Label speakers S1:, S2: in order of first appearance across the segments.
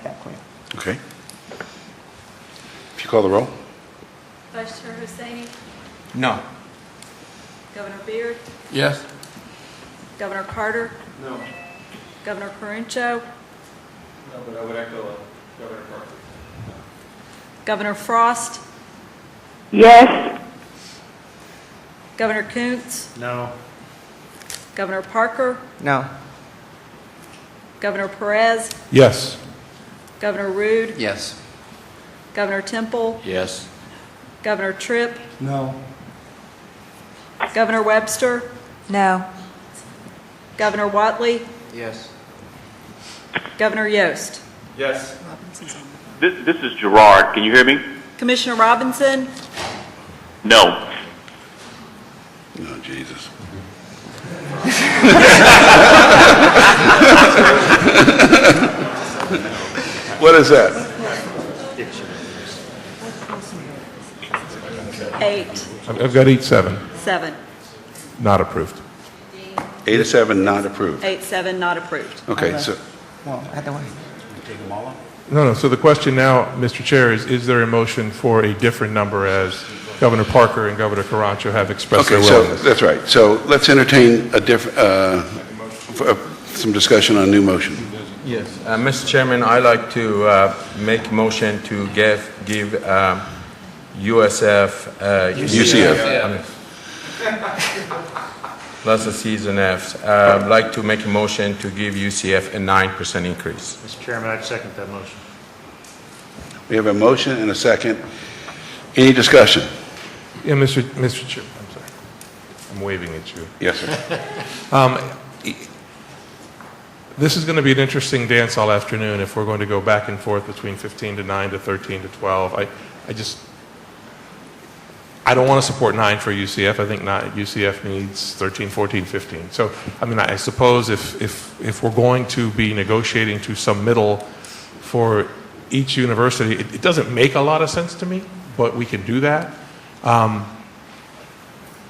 S1: make that clear.
S2: Okay. If you call the roll?
S3: Vice Chair Husseini,
S4: No.
S3: Governor Beard,
S4: Yes.
S3: Governor Carter,
S5: No.
S3: Governor Carincio,
S5: No, but I would echo Governor Parker.
S3: Governor Frost,
S1: Yes.
S3: Governor Kuntz,
S5: No.
S3: Governor Parker,
S1: No.
S3: Governor Perez,
S6: Yes.
S3: Governor Rude,
S4: Yes.
S3: Governor Temple,
S4: Yes.
S3: Governor Tripp,
S5: No.
S3: Governor Webster,
S1: No.
S3: Governor Watley,
S4: Yes.
S3: Governor Yost.
S5: Yes.
S7: This is Gerard. Can you hear me?
S3: Commissioner Robinson,
S7: No.
S2: Oh, Jesus. What is that?
S3: 8,
S6: I've got 8-7,
S3: 7.
S6: not approved.
S2: 8-7, not approved.
S3: 8, 7, not approved.
S2: Okay, so,
S1: Well, either way.
S6: No, so the question now, Mr. Chair, is there a motion for a different number as Governor Parker and Governor Carancho have expressed their
S2: okay, so,
S6: willingness?
S2: that's right. So let's entertain a some discussion on a new motion.
S4: Yes. Mr. Chairman, I'd like to make motion to give USF,
S2: UCF.
S4: plus the C's and F's. I'd like to make a motion to give UCF a 9% increase.
S5: Mr. Chairman, I'd second that motion.
S2: We have a motion and a second. Any discussion?
S6: Yeah, Mr. Chair, I'm sorry. I'm waving at you.
S2: Yes, sir.
S6: This is going to be an interesting dance all afternoon if we're going to go back and forth between 15 to 9 to 13 to 12. I don't want to support 9 for UCF. I think UCF needs 13, 14, 15. So, I mean, I suppose if we're going to be negotiating to some middle for each university, it doesn't make a lot of sense to me, but we can do that.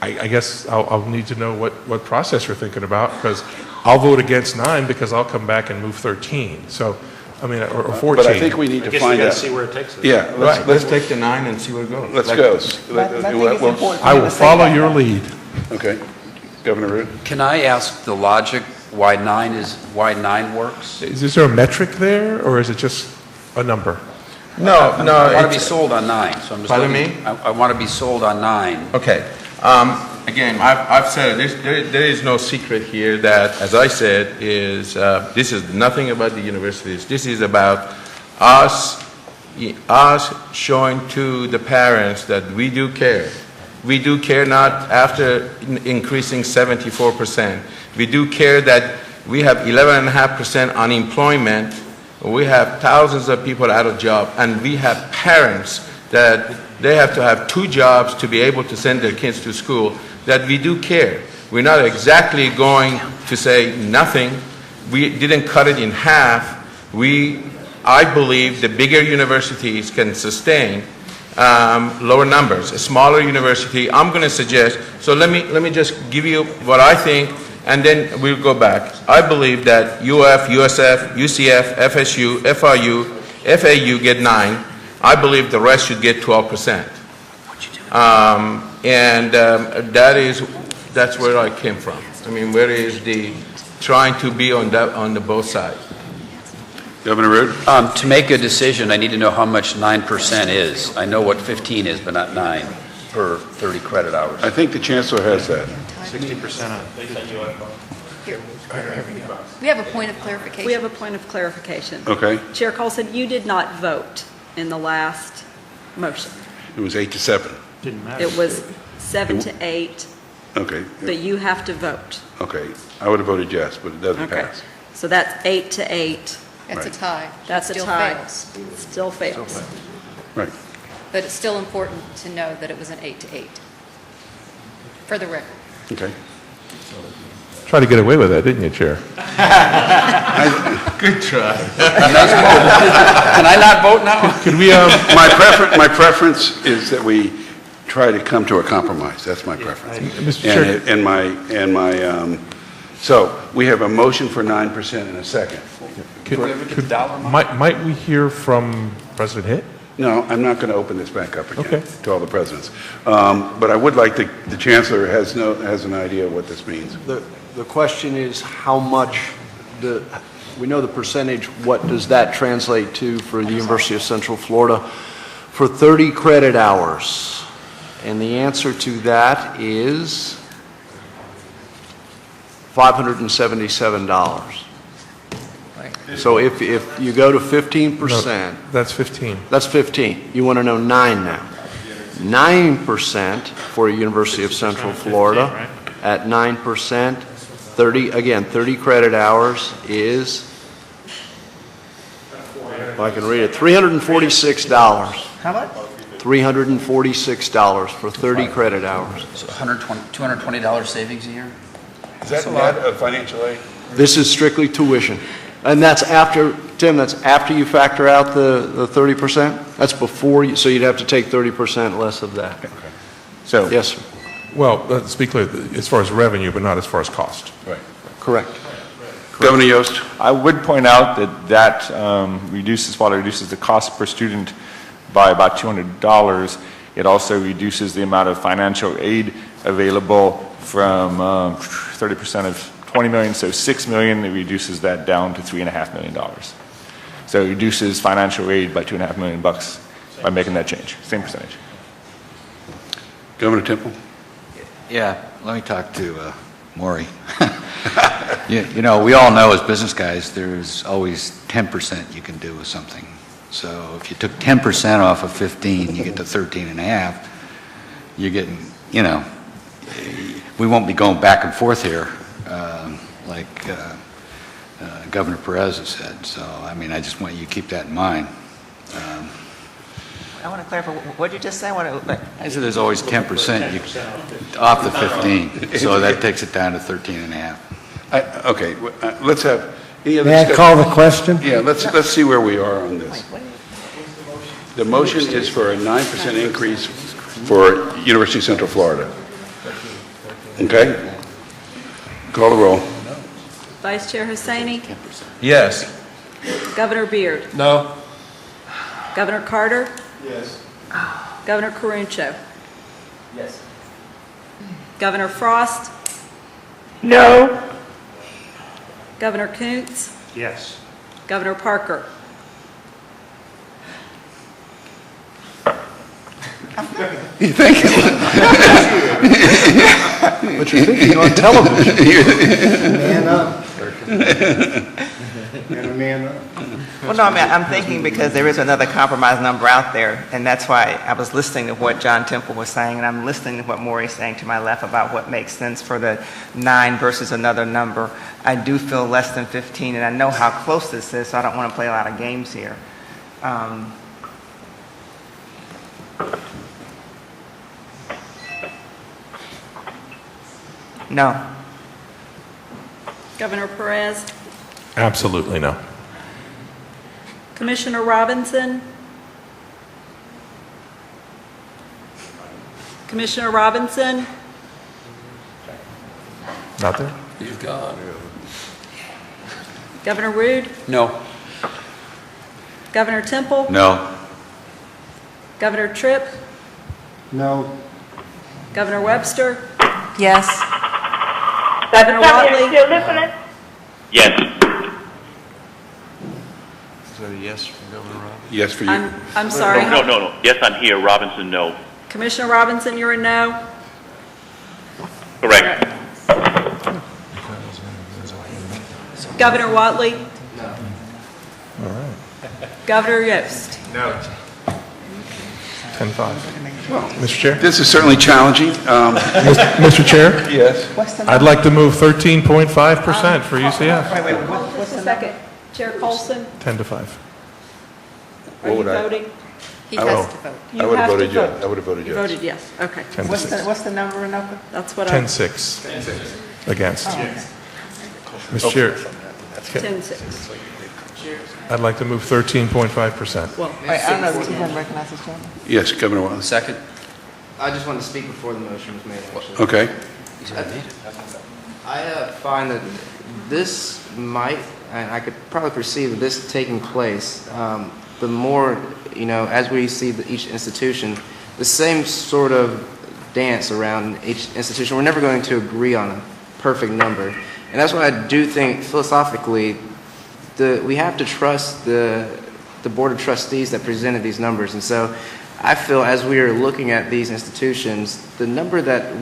S6: I guess I'll need to know what process you're thinking about, because I'll vote against 9 because I'll come back and move 13. So, I mean, or 14.
S2: But I think we need
S5: I
S2: to
S5: guess we
S2: find
S5: got to
S2: out.
S5: see where it takes us.
S2: Yeah,
S4: Let's take the 9 and see where it goes.
S2: let's
S4: Like-
S2: go.
S1: But I think it's important.
S6: I will follow your lead.
S2: Okay. Governor Root?
S8: Can I ask the logic why 9 works?
S6: Is there a metric there, or is it just a number?
S4: No,
S8: I want to be
S4: it's-
S8: sold on 9, so I'm just
S4: Pardon
S8: looking-
S4: me?
S8: I want to be sold on 9.
S4: Okay. Again, I've said it. There is no secret here that, as I said, this is nothing about the universities. This is about us showing to the parents that we do care. We do care not after increasing 74%. We do care that we have 11.5% unemployment. We have thousands of people out of job, and we have parents that they have to have 2 jobs to be able to send their kids to school, that we do care. We're not exactly going to say nothing. We didn't cut it in half. I believe the bigger universities can sustain lower numbers. A smaller university, I'm going to suggest, so let me just give you what I think, and then we'll go back. I believe that UF, USF, UCF, FSU, FIU, FAU get 9. I believe the rest should get 12%. That's where I came from. I mean, where is the trying to be on the both sides?
S2: Governor Root?
S8: To make a decision, I need to know how much 9% is. I know what 15 is, but not 9 per 30 credit hours.
S2: I think the chancellor has that.
S5: 60% on.
S9: We have a point of clarification.
S3: We have a point of clarification.
S2: Okay?
S3: Chair Colson, you did not vote in the last motion.
S2: It was 8-7.
S5: Didn't matter.
S3: It was 7 to 8,
S2: Okay.
S3: but you have to vote.
S2: Okay. I would have voted yes, but it doesn't
S3: Okay.
S2: pass.
S3: So that's 8 to 8.
S9: That's a
S2: Right.
S9: tie.
S3: That's a
S9: Still
S3: tie.
S9: fails.
S3: Still fails.
S2: Right.
S9: But it's still important to know that it was an 8 to 8. For the record.
S2: Okay.
S6: Tried to get away with that, didn't you, Chair?
S4: Good try.
S8: Can I not vote now?
S6: Could we,
S2: My preference is that we try to come to a compromise. That's my preference.
S6: Mr. Chair,
S2: And my So we have a motion for 9% in a second.
S6: Might we hear from President Hitt?
S2: No, I'm not going to open this back up again
S6: Okay.
S2: to all the presidents. But I would like the chancellor has an idea of what this means.
S10: The question is how much, we know the percentage, what does that translate to for the University of Central Florida for 30 credit hours? And the answer to that is $577. So if you go to 15%,
S6: That's 15.
S10: that's 15. You want to know 9 now. 9% for University of Central Florida at 9%, 30 credit hours is, if I can read it, $346.
S1: How much?
S10: $346 for 30 credit hours.
S8: So $220 savings a year?
S2: Is that net of financial aid?
S10: This is strictly tuition. And that's after, Tim, that's after you factor out the 30%? That's before, so you'd have to take 30% less of that.
S2: So,
S10: Yes, sir.
S6: Well, let's be clear, as far as revenue, but not as far as cost.
S2: right.
S10: Correct.
S2: Governor Yost?
S11: I would point out that while it reduces the cost per student by about $200, it also reduces the amount of financial aid available from 30% of 20 million, so 6 million, it reduces that down to $3.5 million. So it reduces financial aid by $2.5 million bucks by making that change, same percentage.
S2: Governor Temple?
S12: Yeah, let me talk to Maury. You know, we all know as business guys, there's always 10% you can do with something. So if you took 10% off of 15, you get to 13.5. You're getting, you know, we won't be going back and forth here like Governor Perez has said. So, I mean, I just want you to keep that in mind.
S1: I want to clarify, what did you just say?
S12: I said there's always 10% off the 15, so that takes it down to 13.5.
S2: Okay, let's have, any other
S10: May I
S2: discussion?
S10: call the question?
S2: Yeah, let's see where we are on this. The motion is for a 9% increase for University of Central Florida. Okay? Call the roll.
S3: Vice Chair Hussaini?
S4: Yes.
S3: Governor Beard?
S5: No.
S3: Governor Carter?
S5: Yes.
S3: Governor Caruncho?
S5: Yes.
S3: Governor Frost?
S1: No.
S3: Governor Kuntz?
S5: Yes.
S3: Governor Parker?
S2: Thank you.
S10: But you're thinking on television.
S5: Man up. Man up.
S1: Well, no, I mean, I'm thinking because there is another compromise number out there, and that's why I was listening to what John Temple was saying, and I'm listening to what Maury's saying to my left about what makes sense for the 9 versus another number. I do feel less than 15, and I know how close this is, so I don't want to play a lot of games here. No.
S3: Governor Perez?
S6: Absolutely no.
S3: Commissioner Robinson? Commissioner Robinson?
S6: Not there?
S8: He's gone.
S3: Governor Rude?
S8: No.
S3: Governor Temple?
S12: No.
S3: Governor Tripp?
S5: No.
S3: Governor Webster?
S1: Yes.
S3: Governor Watley?
S7: Yes.
S10: Is that a yes from Governor Robbins?
S2: Yes for you.
S3: I'm sorry.
S7: No. Yes, I'm here. Robinson, no.
S3: Commissioner Robinson, you're a no?
S7: Correct.
S3: Governor Watley?
S6: All right.
S3: Governor Yost?
S5: No.
S6: 10-5. Mr. Chair?
S2: This is certainly challenging.
S6: Mr. Chair?
S2: Yes.
S1: What's the
S6: I'd
S1: number?
S6: like to move 13.5% for UCF.
S1: Wait, what's the
S3: Second. Chair Colson?
S6: 10-5.
S3: Are
S2: What
S3: you
S2: would I-
S3: voting?
S9: He
S2: Oh.
S9: has to vote.
S3: You
S2: I would have
S3: have to
S2: voted yes.
S3: vote.
S2: I would have voted
S3: You
S2: yes.
S3: voted yes, okay.
S6: 10 to
S1: What's the,
S6: 6.
S1: what's the number and number?
S3: That's what I,
S6: 10-6. Against. Mr. Chair,
S3: 10-6.
S6: I'd like to move 13.5%.
S3: Well,
S1: Wait, I don't know, who didn't recognize this gentleman?
S2: Yes, Governor Wallace.
S8: Second?
S5: I just wanted to speak before the motion was made, actually.
S2: Okay.
S8: He's already made it.
S13: I find that this might, and I could probably perceive this taking place, the more, as we see each institution, the same sort of dance around each institution. We're never going to agree on a perfect number. And that's why I do think, philosophically, we have to trust the Board of Trustees that presented these numbers. And so I feel as we are looking at these institutions, the number that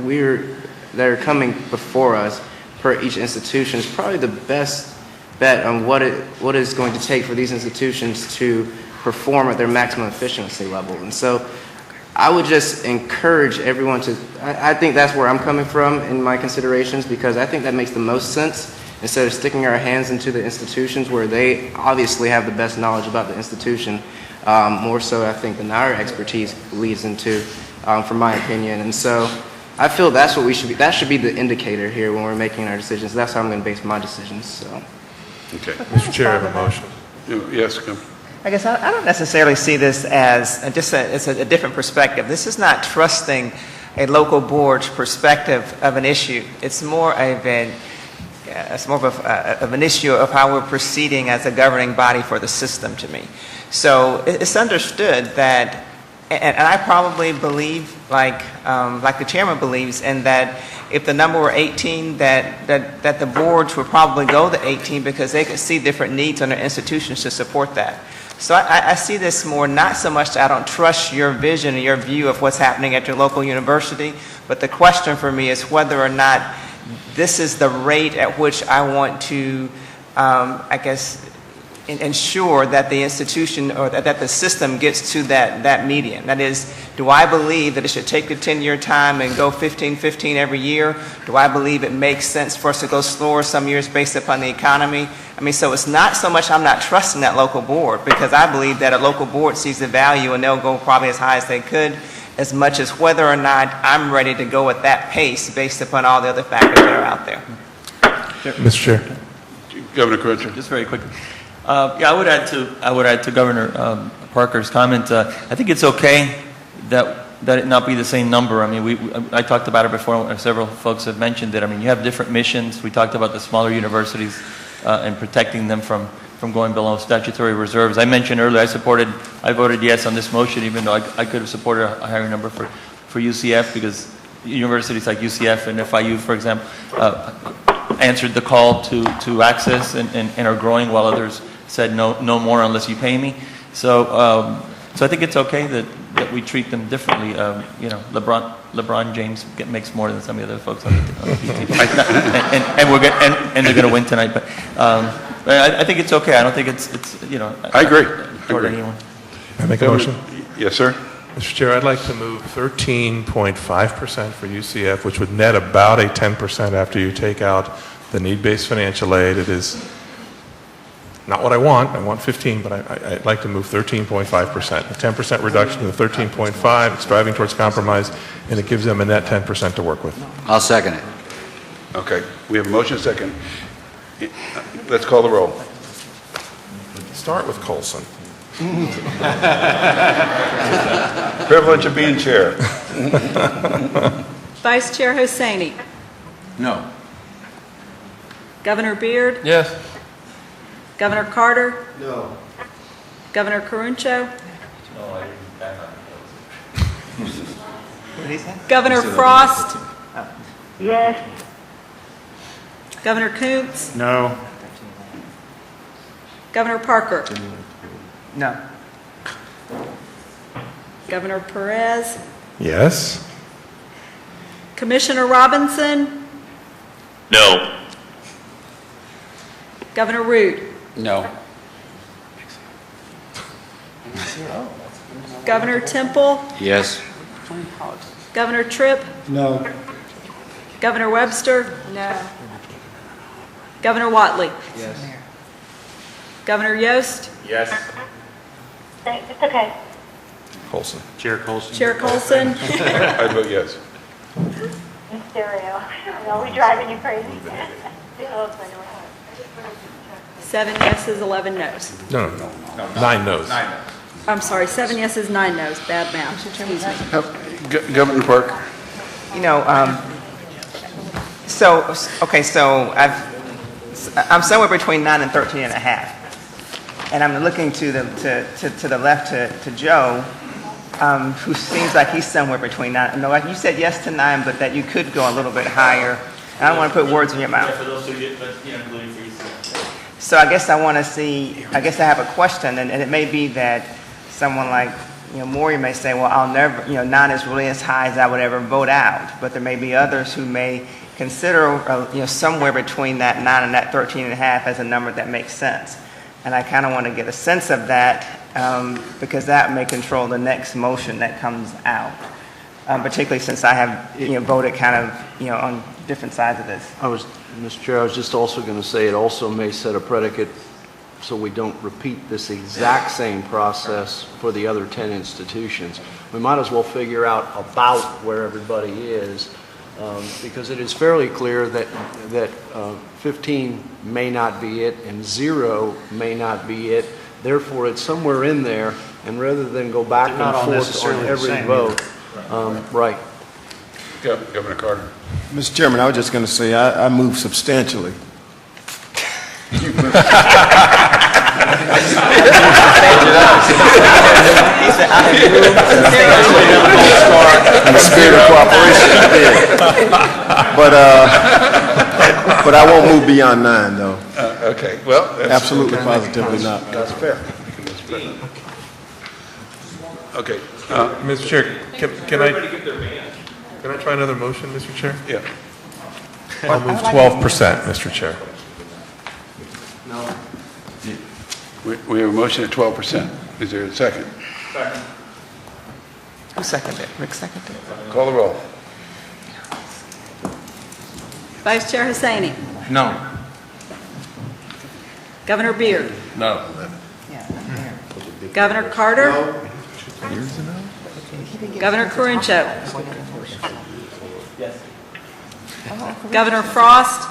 S13: are coming before us per each institution is probably the best bet on what it is going to take for these institutions to perform at their maximum efficiency level. And so I would just encourage everyone to, I think that's where I'm coming from in my considerations, because I think that makes the most sense instead of sticking our hands into the institutions where they obviously have the best knowledge about the institution, more so I think than our expertise leads into, from my opinion. And so I feel that's what that should be the indicator here when we're making our decisions. That's how I'm going to base my decisions. So.
S2: Okay.
S6: Mr. Chair, I have a motion.
S2: Yes, come.
S1: I guess I don't necessarily see this as it's a different perspective. This is not trusting a local board's perspective of an issue. It's more of an issue of how we're proceeding as a governing body for the system to me. So it's understood that, and I probably believe, like the chairman believes, in that if the number were 18, that the boards would probably go to 18 because they could see different needs on their institutions to support that. So I see this more not so much that I don't trust your vision and your view of what's happening at your local university, but the question for me is whether or not this is the rate at which I want to, ensure that the institution or that the system gets to that median. That is, do I believe that it should take the 10-year time and go 15-15 every year? Do I believe it makes sense for us to go slower some years based upon the economy? So it's not so much I'm not trusting that local board, because I believe that a local board sees the value and they'll go probably as high as they could, as much as whether or not I'm ready to go at that pace based upon all the other factors that are out there.
S6: Mr. Chair.
S2: Governor Crutcher.
S14: Just very quickly. I would add to Governor Parker's comment. I think it's okay that it not be the same number. I talked about it before. Several folks have mentioned it. You have different missions. We talked about the smaller universities and protecting them from going below statutory reserves. I mentioned earlier I voted yes on this motion, even though I could have supported a higher number for UCF, because universities like UCF and FIU, for example, answered the call to access and are growing, while others said no more unless you pay me. So I think it's okay that we treat them differently. LeBron James makes more than some of the other folks on the PT, and they're going to win tonight. But I think it's okay. I don't think it's
S2: I agree.
S14: Toward anyone.
S6: Can I make a motion?
S2: Yes, sir.
S6: Mr. Chair, I'd like to move 13.5% for UCF, which would net about a 10% after you take out the need-based financial aid. It is not what I want. I want 15, but I'd like to move 13.5%. A 10% reduction to the 13.5, striving towards compromise, and it gives them a net 10% to work with.
S12: I'll second it.
S2: Okay. We have a motion second. Let's call the roll.
S6: Start with Colson.
S2: Privilege of being chair.
S3: Vice Chair Hosseini.
S14: No.
S3: Governor Beard.
S14: Yes.
S3: Governor Carter.
S5: No.
S3: Governor Caruncho.
S1: What did he say?
S3: Governor Frost.
S15: Yes.
S3: Governor Koontz.
S5: No.
S3: Governor Parker.
S1: No.
S3: Governor Perez.
S6: Yes.
S3: Commissioner Robinson.
S7: No.
S3: Governor Root.
S8: No.
S3: Governor Temple.
S12: Yes.
S3: Governor Tripp.
S5: No.
S3: Governor Webster. No. Governor Watley.
S5: Yes.
S3: Governor Yost.
S4: Yes.
S15: It's okay.
S6: Colson.
S5: Chair Colson.
S3: Chair Colson.
S2: I vote yes.
S15: In stereo. Are we driving you crazy?
S3: 7 yeses, 11 noes.
S6: No. 9 no's.
S3: I'm sorry, 7 yeses, 9 noes. Bad math. Excuse me.
S2: Governor Park.
S1: Okay, so I'm somewhere between 9 and 13 and a half. And I'm looking to the left to Joe, who seems like he's somewhere between 9. No, like you said yes to 9, but that you could go a little bit higher. And I don't want to put words in your mouth.
S14: For those who get, but, including for UCF.
S1: So I guess I want to see, I guess I have a question, and it may be that someone like, Maury may say, well, I'll never, 9 is really as high as I would ever vote out. But there may be others who may consider, somewhere between that 9 and that 13 and a half as a number that makes sense. And I kind of want to get a sense of that because that may control the next motion that comes out, particularly since I have, voted kind of, on different sides of this.
S10: Mr. Chair, I was just also going to say it also may set a predicate so we don't repeat this exact same process for the other 10 institutions. We might as well figure out about where everybody is because it is fairly clear that 15 may not be it and 0 may not be it. Therefore, it's somewhere in there, and rather than go back and forth on every vote, right.
S2: Governor Carter.
S5: Mr. Chairman, I was just going to say, I move substantially. In the spirit of cooperation, I did. But I won't move beyond 9, though.
S2: Okay, well.
S5: Absolutely, positively not.
S10: That's fair.
S2: Okay.
S6: Mr. Chair, can I try another motion, Mr. Chair?
S2: Yeah.
S6: I'll move 12%, Mr. Chair.
S2: We have a motion at 12%. Is there a second?
S1: Who seconded it? Rick seconded it?
S2: Call the roll.
S3: Vice Chair Hussaini.
S4: No.
S3: Governor Beard.
S4: No.
S3: Governor Carter. Governor Carincho. Governor Frost.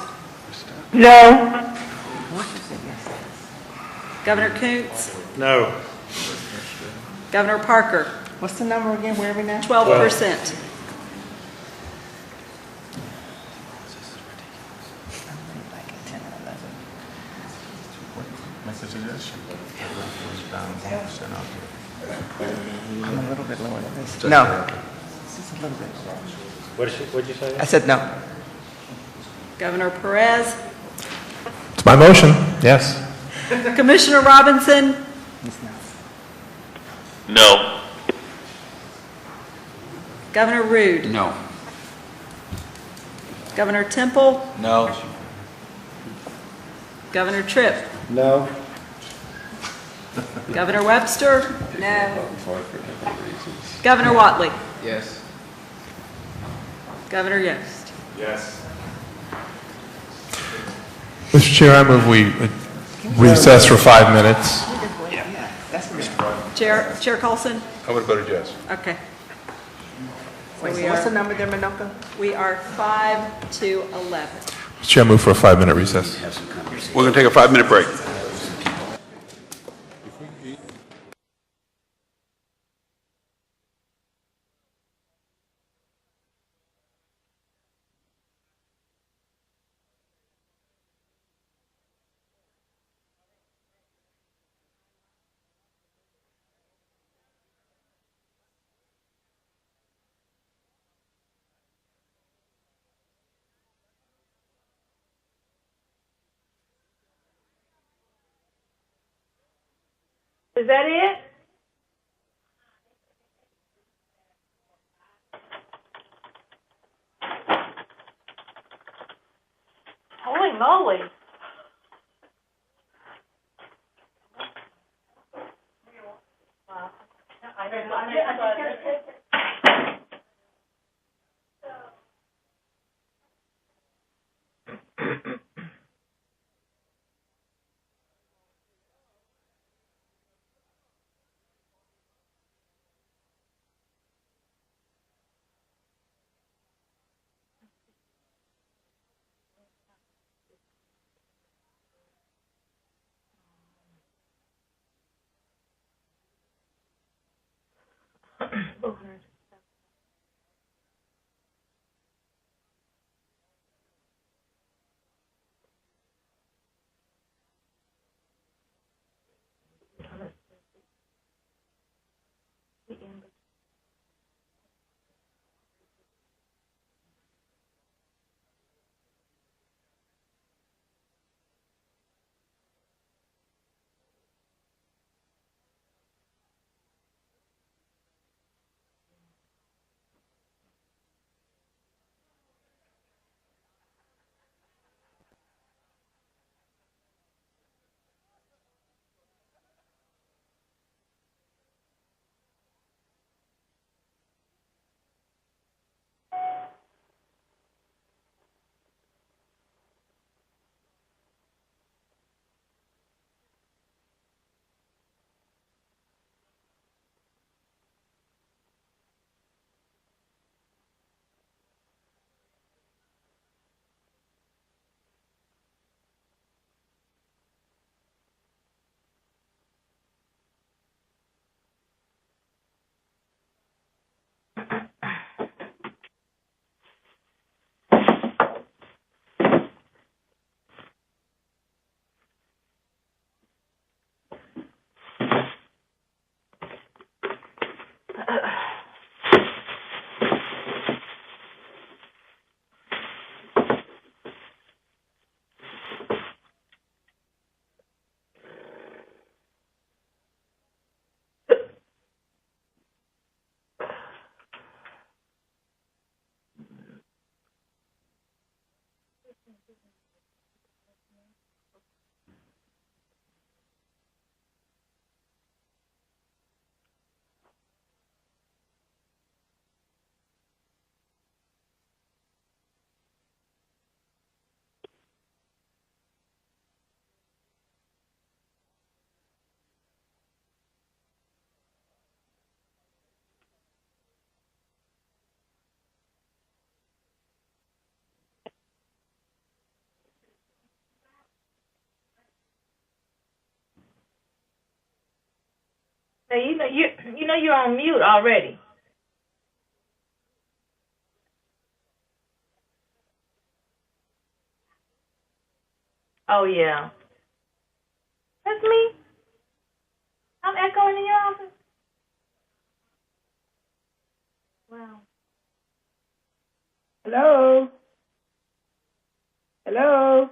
S15: No.
S3: Governor Kuntz.
S5: No.
S3: Governor Parker.
S1: What's the number again? Where are we now?
S3: 12%.
S1: I'm a little bit lower than this. No. Just a little bit.
S5: What'd you say?
S1: I said no.
S3: Governor Perez.
S6: It's my motion, yes.
S3: Commissioner Robinson.
S7: No.
S3: Governor Rude.
S8: No.
S3: Governor Temple.
S12: No.
S3: Governor Tripp.
S5: No.
S3: Governor Webster. No. Governor Watley.
S13: Yes.
S3: Governor Yost.
S5: Yes.
S6: Mr. Chair, I move we recess for 5 minutes.
S3: Chair Colson.
S2: I would have voted yes.
S3: Okay.
S1: Wait,
S3: we
S1: so what's
S3: are-
S1: the number there, Minoka?
S3: We are 5 to 11.
S6: Mr. Chair, I move for a 5-minute recess.
S2: We're going to take a 5-minute break.
S15: Is that it? Holy moly. Wow. Now, you know you're on mute already. Oh, yeah. That's me? I'm echoing in your office? Wow. Hello? Hello?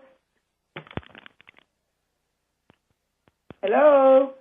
S15: Hello?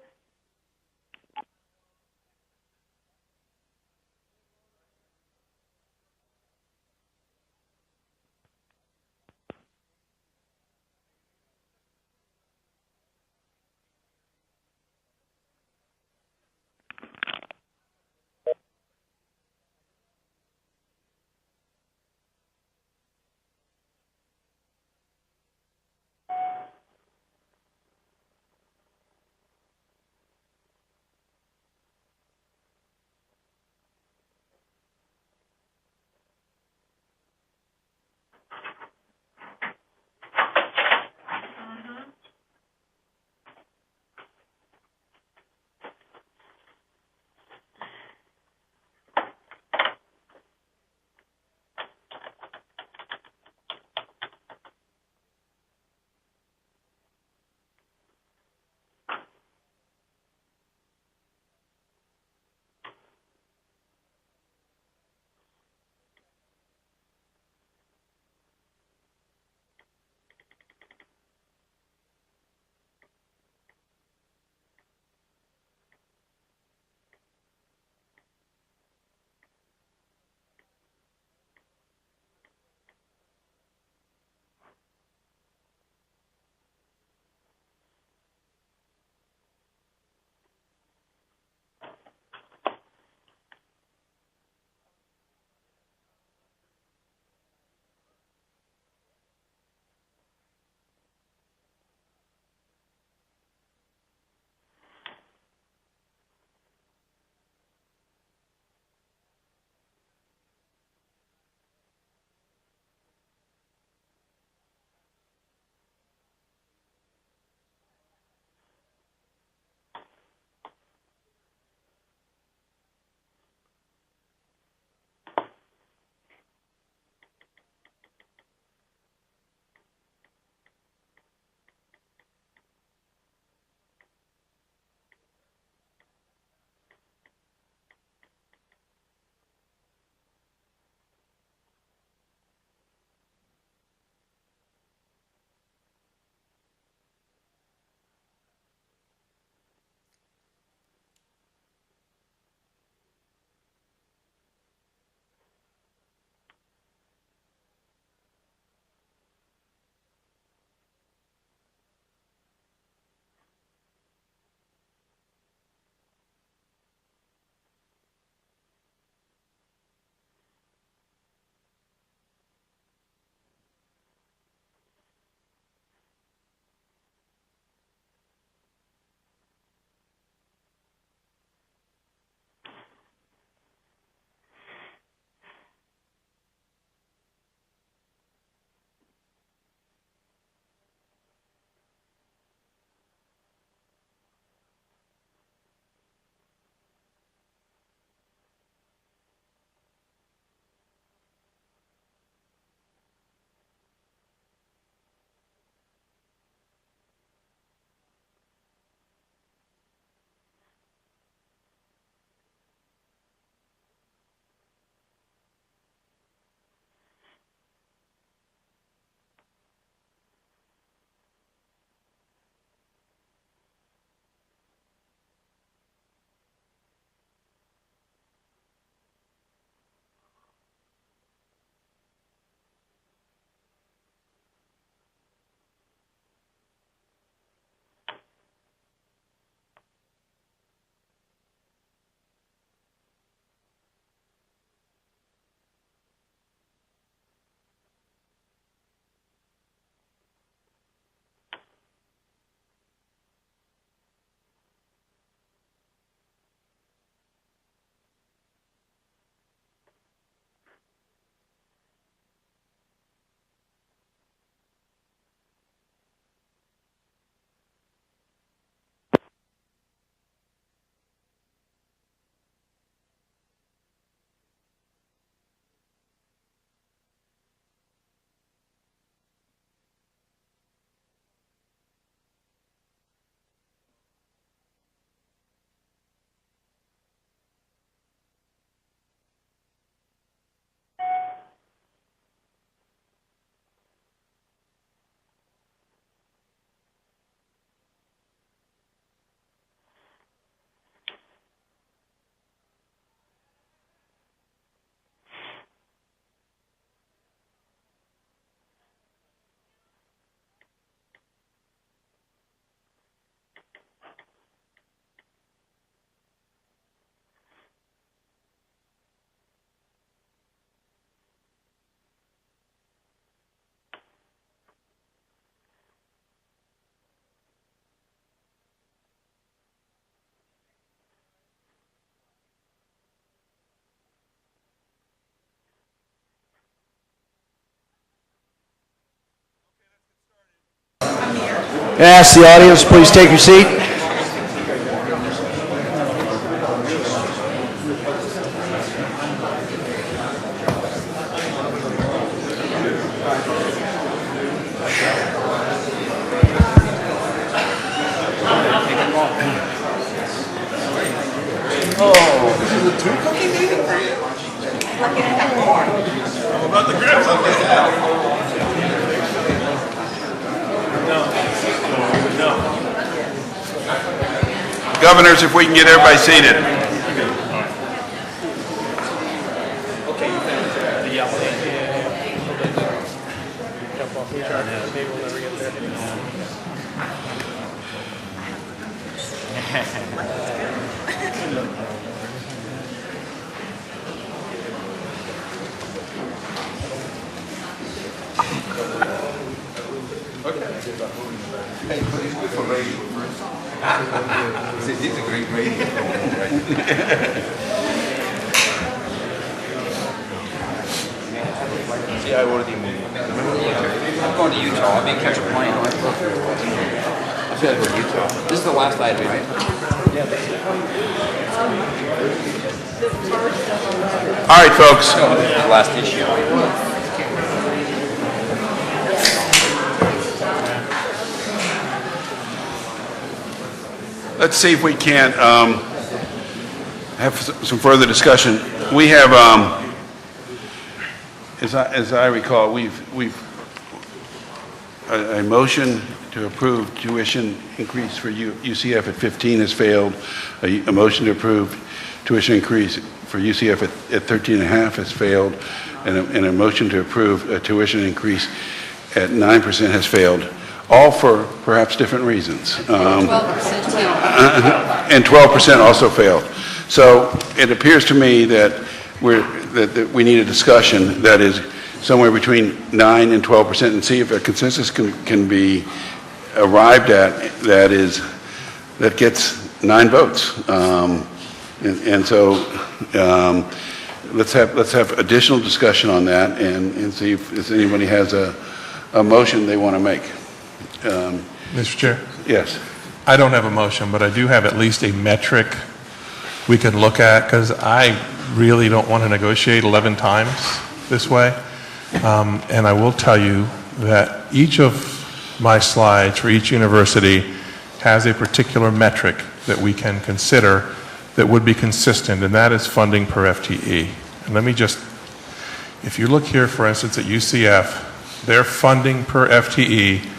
S10: I ask the audience, please take your seat.
S2: Governors, if we can get everybody seated.
S5: It's a great radio.
S8: See, I already moved. I'm going to Utah. I may catch a plane. I said go to Utah. This is the last item, right?
S2: All right, folks.
S8: No, the last issue.
S2: Let's see if we can't have some further discussion. We have, as I recall, we've a motion to approve tuition increase for UCF at 15 has failed. A motion to approve tuition increase for UCF at 13 and a half has failed, and a motion to approve a tuition increase at 9% has failed. All for perhaps different reasons.
S9: 12% too.
S2: And 12% also failed. So it appears to me that we need a discussion that is somewhere between 9 and 12%, and see if a consensus can be arrived at that gets 9 votes. And so let's have additional discussion on that and see if anybody has a motion they want to make.
S6: Mr. Chair?
S2: Yes.
S6: I don't have a motion, but I do have at least a metric we can look at, because I really don't want to negotiate 11 times this way. And I will tell you that each of my slides for each university has a particular metric that we can consider that would be consistent, and that is funding per FTE. And let me just, if you look here, for instance, at UCF, their funding per FTE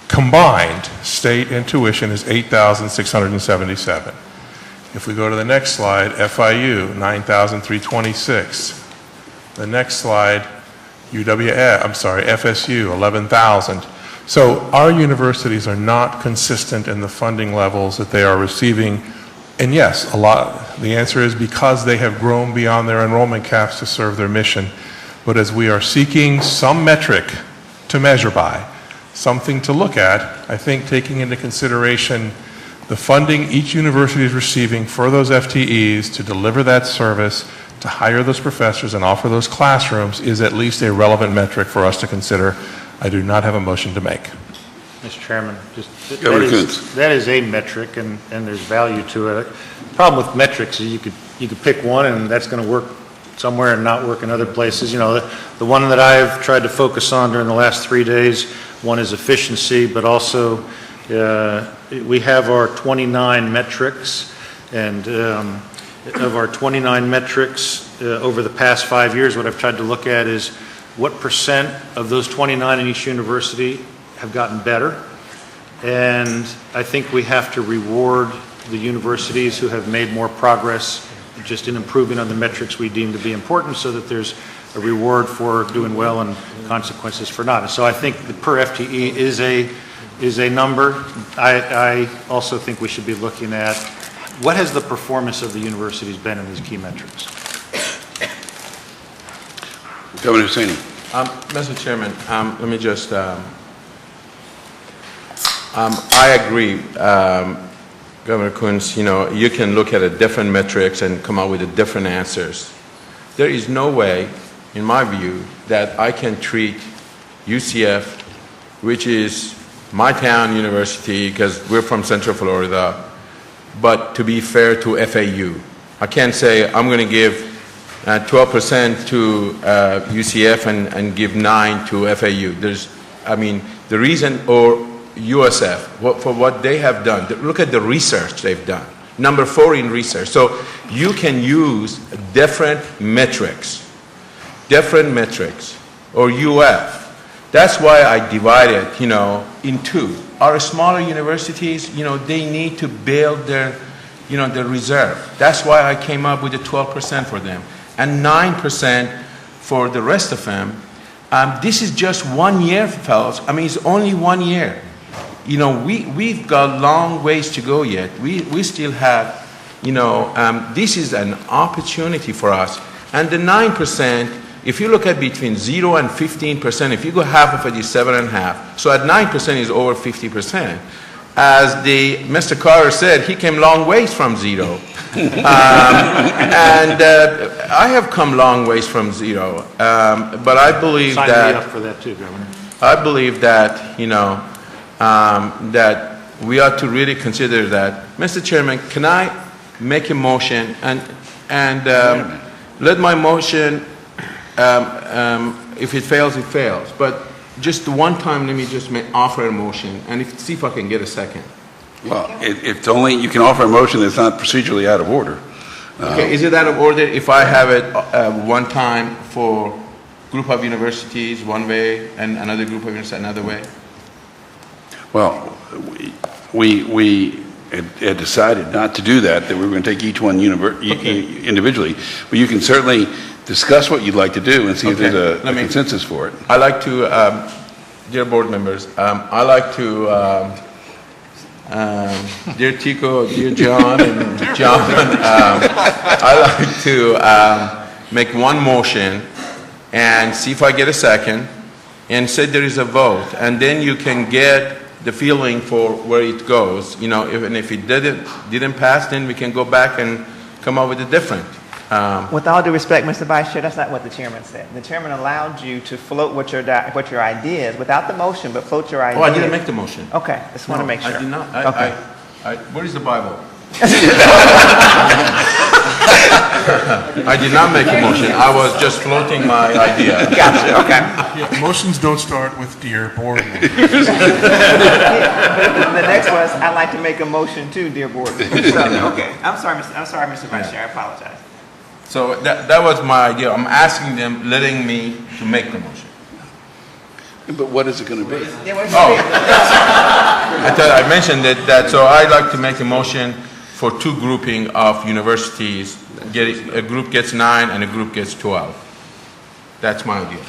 S6: combined, state and tuition, is $8,677. If we go to the next slide, FIU, $9,326. The next slide, FSU, $11,000. So our universities are not consistent in the funding levels that they are receiving. And yes, the answer is because they have grown beyond their enrollment caps to serve their mission. But as we are seeking some metric to measure by, something to look at, I think taking into consideration the funding each university is receiving for those FTEs to deliver that service, to hire those professors and offer those classrooms is at least a relevant metric for us to consider. I do not have a motion to make.
S16: Mr. Chairman, that is a metric, and there's value to it. The problem with metrics is you could pick one, and that's going to work somewhere and not work in other places. You know, the one that I've tried to focus on during the last 3 days, one is efficiency, but also we have our 29 metrics, and of our 29 metrics over the past 5 years, what I've tried to look at is what percent of those 29 in each university have gotten better. And I think we have to reward the universities who have made more progress just in improving on the metrics we deem to be important, so that there's a reward for doing well and consequences for not. And so I think the per FTE is a number. I also think we should be looking at what has the performance of the universities been in these key metrics.
S2: Governor Hussaini.
S4: Mr. Chairman, let me just, I agree, Governor Coons, you know, you can look at a different metrics and come up with different answers. There is no way, in my view, that I can treat UCF, which is my town university, because we're from Central Florida, but to be fair to FAU. I can't say I'm going to give 12% to UCF and give 9 to FAU. The reason, or USF, for what they have done, look at the research they've done. Number 4 in research. So you can use different metrics, or UF. That's why I divided, in 2. Our smaller universities, they need to build their reserve. That's why I came up with the 12% for them. And 9% for the rest of them. This is just 1 year, fellas. It's only 1 year. We've got long ways to go yet. We still have, this is an opportunity for us. And the 9%, if you look at between 0 and 15%, if you go half of it is 7.5. So at 9% is over 50%. As Mr. Carter said, he came long ways from 0. And I have come long ways from 0. But I believe
S16: Sign
S4: that...
S16: me up for that too, Governor.
S4: I believe that, that we ought to really consider that. Mr. Chairman, can I make a motion and let my motion, if it fails, it fails. But just one time, let me just offer a motion and see if I can get a second.
S2: Well, it's only, you can offer a motion that's not procedurally out of order.
S4: Okay, is it out of order if I have it one time for group of universities one way and another group of universities another way?
S2: Well, we had decided not to do that we were going to take each one individually. But you can certainly discuss what you'd like to do and see if there's a consensus for it.
S4: I like to, dear board members, I like to, dear Tico, dear John, and John, I like to make one motion and see if I get a second and say there is a vote. And then you can get the feeling for where it goes. If it didn't pass, then we can go back and come up with a different.
S1: With all due respect, Mr. Vice Chair, that's not what the chairman said. The chairman allowed you to float what your idea is without the motion, but float your idea.
S4: Oh, I didn't make the motion.
S1: Okay, just want to make sure.
S4: I did not.
S1: Okay.
S4: Where is the Bible? I did not make a motion. I was just floating my idea.
S1: Gotcha, okay.
S6: Yeah, motions don't start with dear board members.
S1: The next was, I'd like to make a motion too, dear board. Okay, I'm sorry, Mr. Vice Chair, I apologize.
S4: So that was my idea. I'm asking them, letting me to make the motion.
S2: But what is it going to be?
S4: Oh, I thought I mentioned that. So I'd like to make a motion for 2 grouping of universities. A group gets 9 and a group gets 12. That's my idea.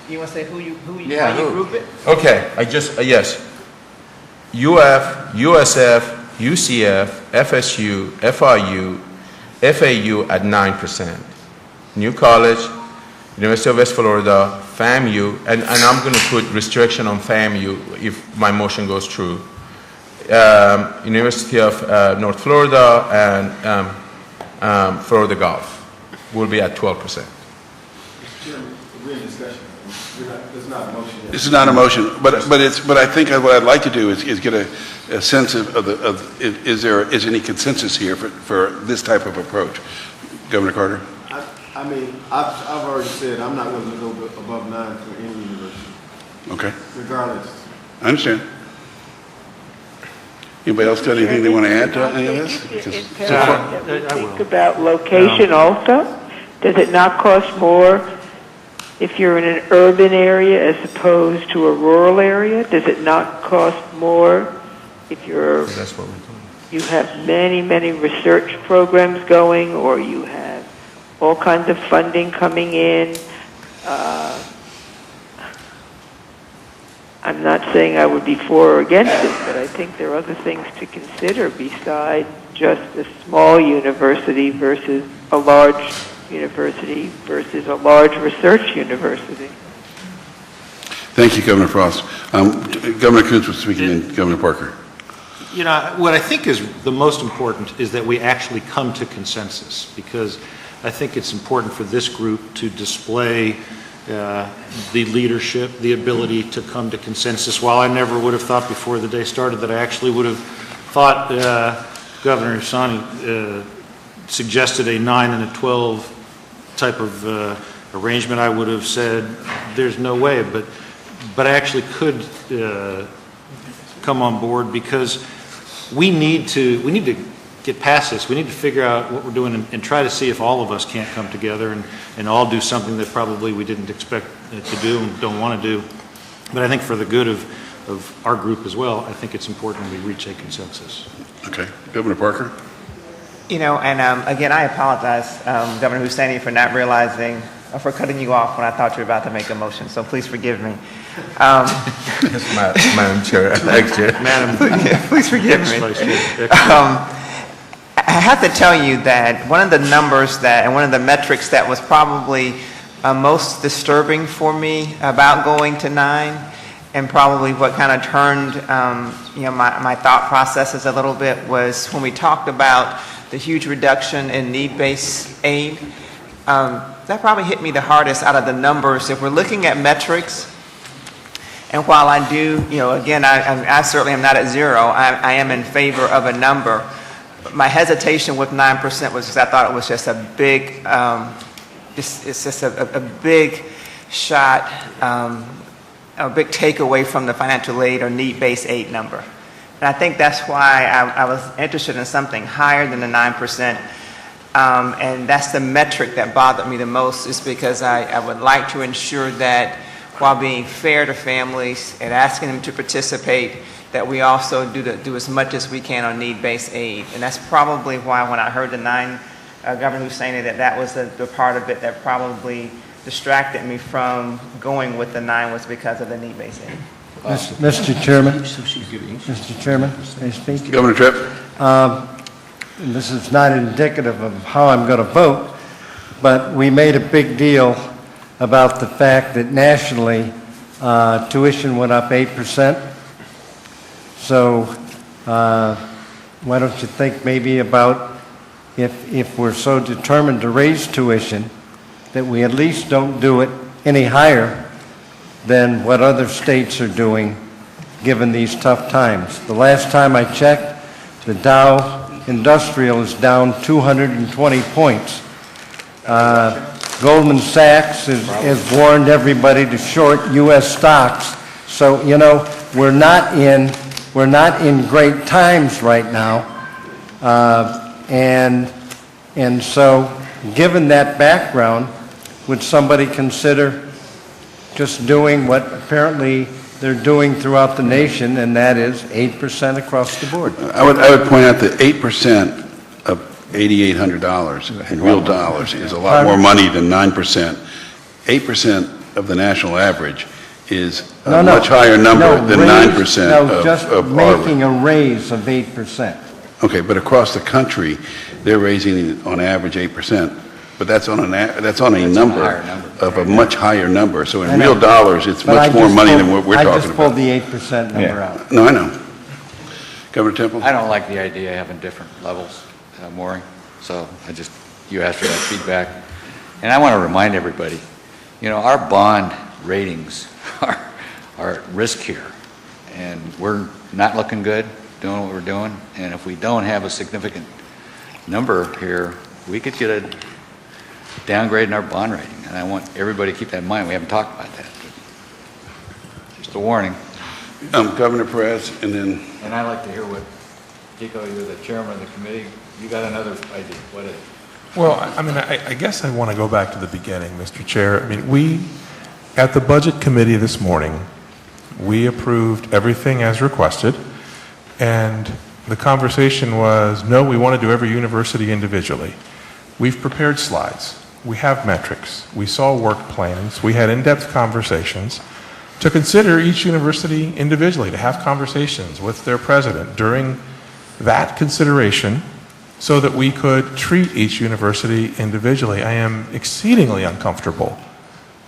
S1: You want to say who you group it?
S4: Okay, yes. UF, USF, UCF, FSU, FIU, FAU at 9%. New College, University of West Florida, FAMU, and I'm going to put restriction on FAMU if my motion goes through. University of North Florida and Florida Gulf will be at 12%.
S2: This is not a motion, but I think what I'd like to do is get a sense of is there any consensus here for this type of approach, Governor Carter?
S5: I've already said I'm not going to go above 9 for any university.
S2: Okay.
S5: Regardless.
S2: I understand. Anybody else got anything they want to add to any of this?
S17: Think about location also. Does it not cost more if you're in an urban area as opposed to a rural area? Does it not cost more if you have many research programs going, or you have all kinds of funding coming in? I'm not saying I would be for or against it, but I think there are other things to consider besides just a small university versus a large university versus a large research university.
S2: Thank you, Governor Frost. Governor Coons was speaking, and Governor Parker.
S16: What I think is the most important is that we actually come to consensus, because I think it's important for this group to display the leadership, the ability to come to consensus. While I never would have thought before the day started that I actually would have thought Governor Sani suggested a 9 and a 12 type of arrangement, I would have said there's no way, but I actually could come on board because we need to get past this. We need to figure out what we're doing and try to see if all of us can't come together and all do something that probably we didn't expect to do and don't want to do. But I think for the good of our group as well, I think it's important we reach a consensus.
S2: Okay. Governor Parker?
S1: You know, and again, I apologize, Governor Hussaini, for not realizing, or for cutting you off when I thought you were about to make a motion, so please forgive me.
S4: Madam Chair,
S1: please forgive me. I have to tell you that one of the numbers that, and one of the metrics that was probably most disturbing for me about going to 9, and probably what kind of turned my thought processes a little bit, was when we talked about the huge reduction in need-based aid. That probably hit me the hardest out of the numbers. If we're looking at metrics, and while I do, again, I certainly am not at 0. I am in favor of a number. My hesitation with 9% was because I thought it was just a big, it's just a big shot, a big takeaway from the financial aid or need-based aid number. And I think that's why I was interested in something higher than the 9%. And that's the metric that bothered me the most, is because I would like to ensure that while being fair to families and asking them to participate, that we also do as much as we can on need-based aid. And that's probably why when I heard the 9, Governor Hussaini, that was the part of it that probably distracted me from going with the 9, was because of the need-based aid.
S18: Mr. Chairman, may I speak?
S2: Governor Tripp?
S18: This is not indicative of how I'm going to vote, but we made a big deal about the fact that nationally tuition went up 8%. So why don't you think maybe about if we're so determined to raise tuition, that we at least don't do it any higher than what other states are doing given these tough times. The last time I checked, the Dow Industrial is down 220 points. Goldman Sachs has warned everybody to short U.S. stocks. So, we're not in great times right now. And so, given that background, would somebody consider just doing what apparently they're doing throughout the nation, and that is 8% across the board?
S2: I would point out that 8% of $8,800 in real dollars is a lot more money than 9%. 8% of the national average is a much higher number than 9%
S18: just
S2: of
S18: making a raise of 8%.
S2: Okay, but across the country, they're raising on average 8%. But that's on a number of a much higher number. So in real dollars, it's much more money than what we're talking about.
S18: I just pulled the 8% number out.
S2: No, I know. Governor Temple?
S12: I don't like the idea of having different levels, Maury. So you asked for that feedback. And I want to remind everybody, our bond ratings are at risk here. And we're not looking good doing what we're doing. And if we don't have a significant number here, we could get a downgrade in our bond rating. And I want everybody to keep that in mind. We haven't talked about that. Just a warning.
S2: Governor Perez, and then...
S12: And I'd like to hear what, Chico, you're the chairman of the committee. You got another idea. What is it?
S6: Well, I guess I want to go back to the beginning, Mr. Chair. We, at the Budget Committee this morning, we approved everything as requested, and the conversation was, no, we want to do every university individually. We've prepared slides. We have metrics. We saw work plans. We had in-depth conversations to consider each university individually, to have conversations with their president during that consideration so that we could treat each university individually. I am exceedingly uncomfortable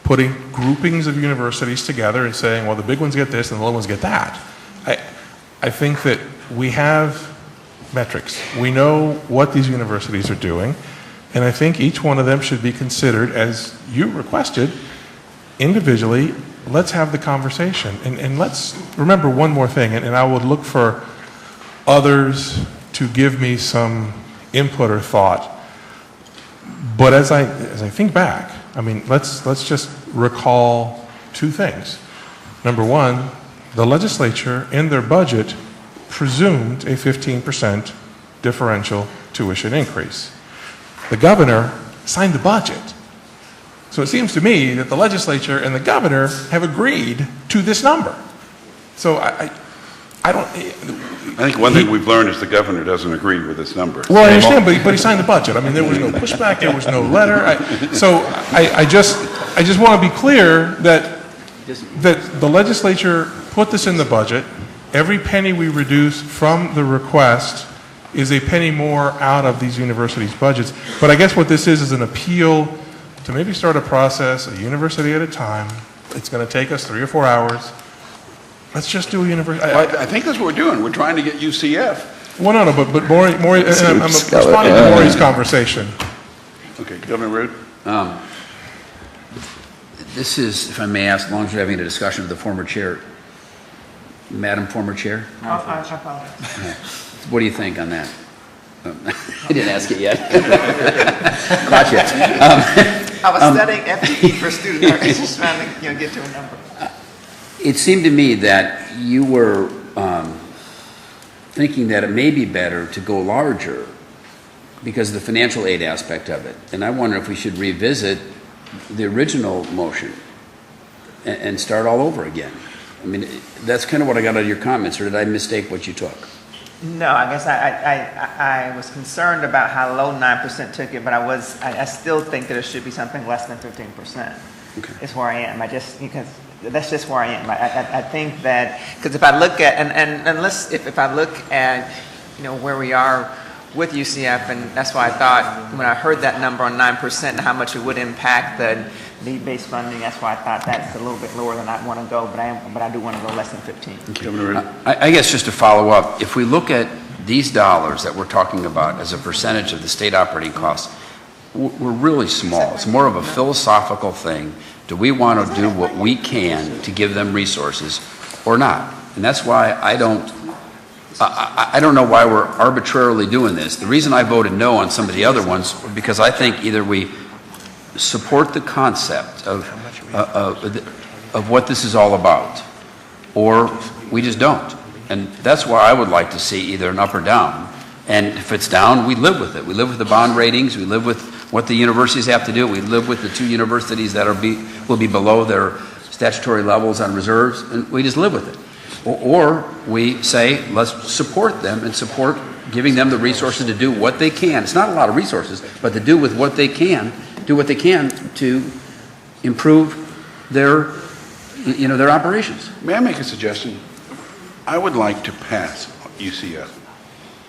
S6: putting groupings of universities together and saying, well, the big ones get this and the little ones get that. I think that we have metrics. We know what these universities are doing, and I think each one of them should be considered, as you requested, individually, let's have the conversation. And let's remember one more thing, and I would look for others to give me some input or thought. But as I think back, I mean, let's just recall two things. Number one, the legislature in their budget presumed a 15% differential tuition increase. The governor signed the budget. So it seems to me that the legislature and the governor have agreed to this number. So I don't...
S2: I think one thing we've learned is the governor doesn't agree with this number.
S6: Well, I understand, but he signed the budget. I mean, there was no pushback, there was no letter. I just want to be clear that the legislature put this in the budget. Every penny we reduce from the request is a penny more out of these universities' budgets. But I guess what this is an appeal to maybe start a process, a university at a time. It's going to take us 3 or 4 hours. Let's just do a university.
S2: I think that's what we're doing. We're trying to get UCF.
S6: Well, no, but Maury, I'm responding to Maury's conversation.
S2: Okay, Governor Root.
S8: This is, if I may ask, as long as you're having a discussion with the former chair, Madam Former Chair, what do you think on that? I didn't ask it yet. Caught you.
S1: I was studying FTE for student art, just trying to get to a number.
S8: It seemed to me that you were thinking that it may be better to go larger because of the financial aid aspect of it. And I wonder if we should revisit the original motion and start all over again. I mean, that's kind of what I got out of your comments, or did I mistake what you took?
S1: No, I guess I was concerned about how low 9% took it, but I still think that it should be something less than 15%. Okay. Is where I am. Because that's just where I am. I think that, because if I look at, if I look at, where we are with UCF, and that's why I thought, when I heard that number on 9% and how much it would impact the need-based funding, that's why I thought that's a little bit lower than I want to go, but I do want to go less than 15.
S8: I guess just to follow up, if we look at these dollars that we're talking about as a percentage of the state operating costs, we're really small. It's more of a philosophical thing. Do we want to do what we can to give them resources or not? And that's why I don't know why we're arbitrarily doing this. The reason I voted no on some of the other ones was because I think either we support the concept of what this is all about, or we just don't. And that's why I would like to see either an up or down. And if it's down, we live with it. We live with the bond ratings. We live with what the universities have to do. We live with the 2 universities that will be below their statutory levels on reserves, and we just live with it. Or we say, let's support them and support giving them the resources to do what they can. It's not a lot of resources, but to do with what they can, to improve their operations.
S2: May I make a suggestion? I would like to pass UCF.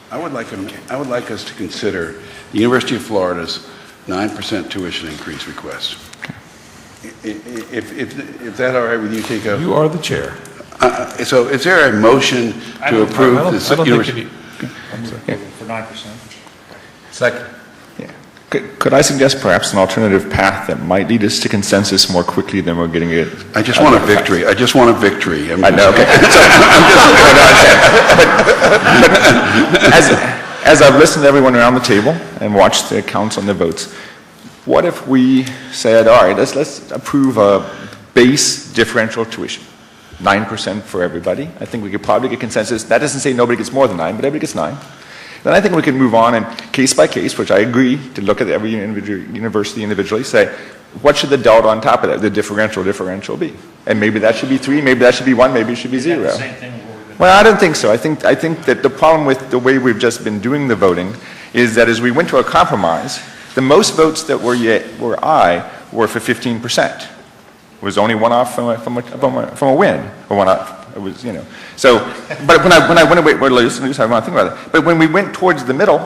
S2: I would like us to consider the University of Florida's 9% tuition increase request. If that's all right with you, Tico?
S6: You are the chair.
S2: So is there a motion to approve this?
S6: I don't think you need.
S16: For 9%.
S4: Second.
S11: Could I suggest perhaps an alternative path that might lead us to consensus more quickly than we're getting it?
S2: I just want a victory. I just want a victory.
S11: I know, okay. But as I've listened to everyone around the table and watched the counts on the votes, what if we said, all right, let's approve a base differential tuition, 9% for everybody. I think we could probably get consensus. That doesn't say nobody gets more than 9, but everybody gets 9. Then I think we can move on and case by case, which I agree, to look at every university individually, say, what should the delta on top of that, the differential be? And maybe that should be 3, maybe that should be 1, maybe it should be 0. Well, I don't think so. I think that the problem with the way we've just been doing the voting is that as we went to a compromise, the most votes that were aye were for 15%. It was only one off from a win, or one off. It was, So, but when I went away, well, lose, I want to think about it. But when we went towards the middle,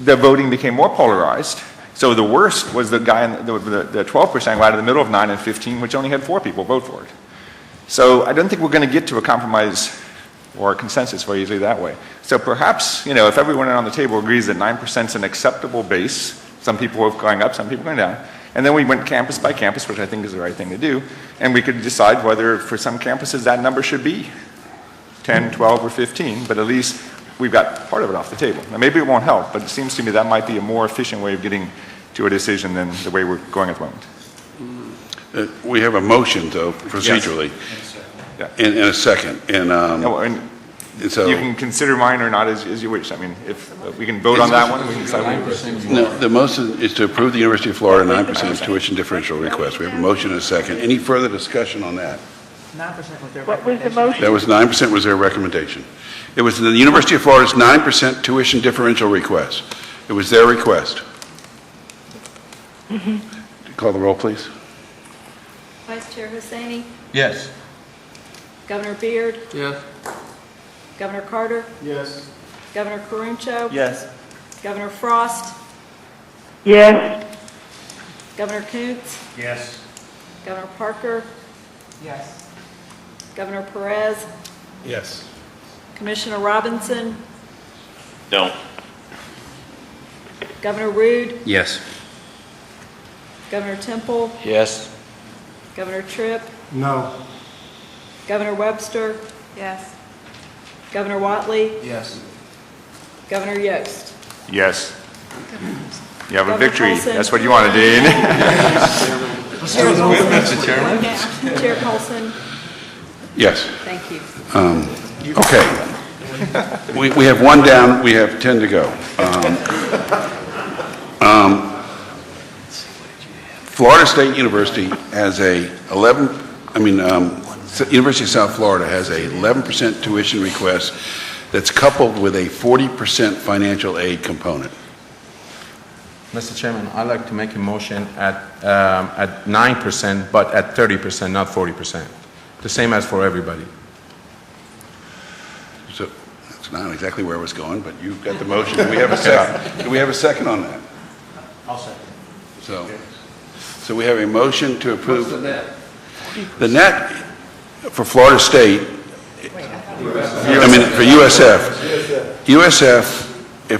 S11: the voting became more polarized. So the worst was the guy, the 12% right in the middle of 9 and 15, which only had 4 people vote for it. So I don't think we're going to get to a compromise or a consensus very easily that way. So perhaps, if everyone around the table agrees that 9% is an acceptable base, some people are going up, some people are going down, And then we went campus by campus, which I think is the right thing to do, and we could decide whether for some campuses that number should be 10, 12, or 15, but at least we've got part of it off the table. Now, maybe it won't help, but it seems to me that might be a more efficient way of getting to a decision than the way we're going at the moment.
S2: We have a motion, though, procedurally, in a second, and so...
S11: You can consider mine or not as you wish. I mean, if we can vote on that one, we can decide.
S2: No, the motion is to approve the University of Florida 9% tuition differential request. We have a motion and a second. Any further discussion on that?
S1: 9% was their
S17: What was the motion?
S2: That was 9% was their recommendation. It was the University of Florida's 9% tuition differential request. It was their request. Call the roll, please.
S9: Vice Chair Hussaini,
S4: Yes.
S9: Governor Beard,
S13: Yes.
S9: Governor Carter,
S5: Yes.
S9: Governor Caruncho.
S14: Yes.
S9: Governor Frost,
S17: Yes.
S9: Governor Kuntz,
S16: Yes.
S9: Governor Parker,
S1: Yes.
S9: Governor Perez,
S6: Yes.
S9: Commissioner Robinson,
S7: No.
S9: Governor Rude,
S8: Yes.
S9: Governor Temple,
S12: Yes.
S9: Governor Tripp,
S18: No.
S9: Governor Webster,
S15: Yes.
S9: Governor Watley,
S13: Yes.
S9: Governor Yost.
S11: Yes. You have a
S9: Governor
S11: victory.
S9: Colson.
S11: That's what you wanted, Dean.
S4: Mr. Chairman?
S9: Chair Colson,
S2: Yes.
S9: thank you.
S2: Okay. We have one down, we have 10 to go. Florida State University has University of South Florida has a 11% tuition request that's coupled with a 40% financial aid component.
S4: Mr. Chairman, I'd like to make a motion at 9%, but at 30%, not 40%. The same as for everybody.
S2: So that's not exactly where I was going, but you've got the motion. Do we have a second? Do we have a second on that?
S16: I'll second.
S2: So we have a motion to approve. The net for Florida State, for USF,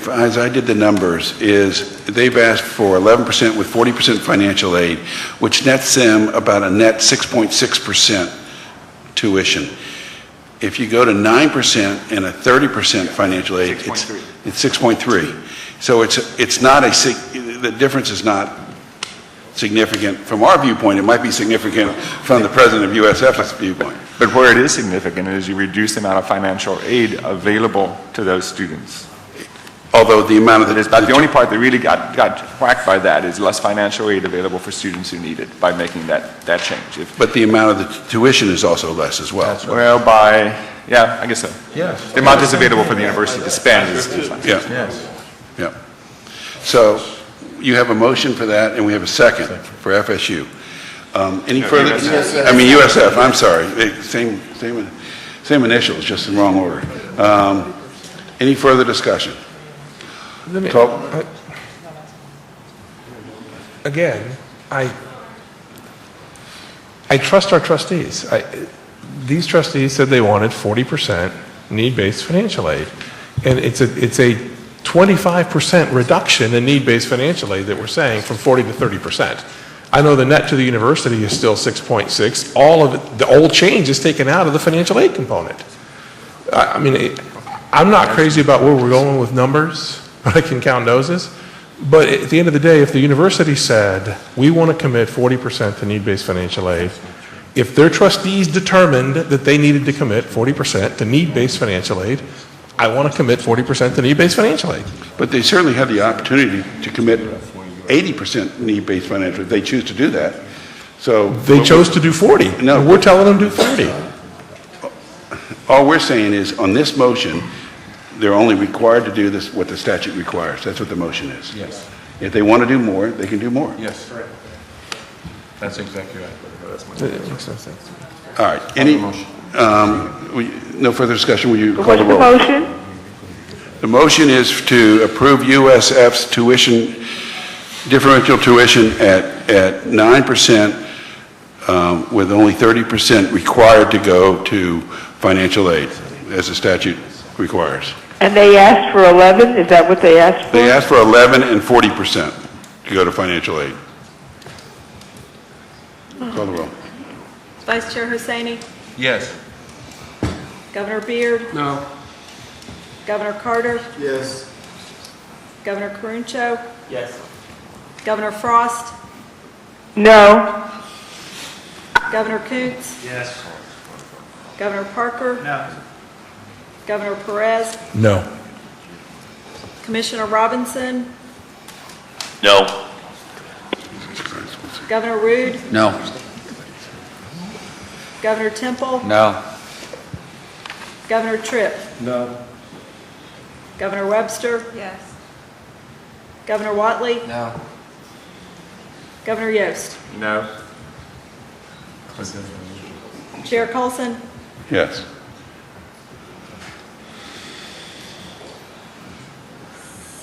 S2: as I did the numbers, is they've asked for 11% with 40% financial aid, which nets them about a net 6.6% tuition. If you go to 9% and a 30% financial aid, it's 6.3. So it's not the difference is not significant from our viewpoint. It might be significant from the president of USF's viewpoint.
S11: But where it is significant is you reduce the amount of financial aid available to those students.
S2: Although the amount of
S11: the only part that really got whacked by that is less financial aid available for students who need it by making that change.
S2: But the amount of the tuition is also less as well.
S11: Well, I guess so.
S4: Yes.
S11: The amount that's available for the university to spend is less.
S2: Yeah.
S4: Yes.
S2: Yeah. So you have a motion for that, and we have a second for FSU. Any further? USF. I'm sorry. Same initials, just in wrong order. Any further discussion?
S6: Again, I trust our trustees. These trustees said they wanted 40% need-based financial aid, and it's a 25% reduction in need-based financial aid that we're saying from 40 to 30%. I know the net to the university is still 6.6. All of it, the old change is taken out of the financial aid component. I'm not crazy about where we're going with numbers. I can count noses. But at the end of the day, if the university said, we want to commit 40% to need-based financial aid, if their trustees determined that they needed to commit 40% to need-based financial aid, I want to commit 40% to need-based financial aid.
S2: But they certainly have the opportunity to commit 80% need-based financial aid if they choose to do that. So
S6: they chose to do 40. No, we're telling them to do 30.
S2: All we're saying is, on this motion, they're only required to do this what the statute requires. That's what the motion is.
S4: Yes.
S2: If they want to do more, they can do more.
S4: Yes. That's exactly right.
S2: All right. No further discussion. Will you call the roll?
S17: What's the motion?
S2: The motion is to approve USF's differential tuition at 9%, with only 30% required to go to financial aid, as the statute requires.
S17: And they asked for 11? Is that what they asked for?
S2: They asked for 11 and 40% to go to financial aid. Call the roll.
S3: Vice Chair Husseini?
S4: Yes.
S3: Governor Beard?
S5: No.
S3: Governor Carter?
S5: Yes.
S3: Governor Caruncho?
S14: Yes.
S3: Governor Frost?
S17: No.
S3: Governor Kuntz?
S16: Yes.
S3: Governor Parker?
S14: No.
S3: Governor Perez?
S6: No.
S3: Commissioner Robinson?
S7: No.
S3: Governor Rude?
S8: No.
S3: Governor Temple?
S12: No.
S3: Governor Tripp?
S18: No.
S3: Governor Webster?
S9: Yes.
S3: Governor Watley?
S13: No.
S3: Governor Yost?
S14: No.
S3: Chair Colson?
S2: Yes.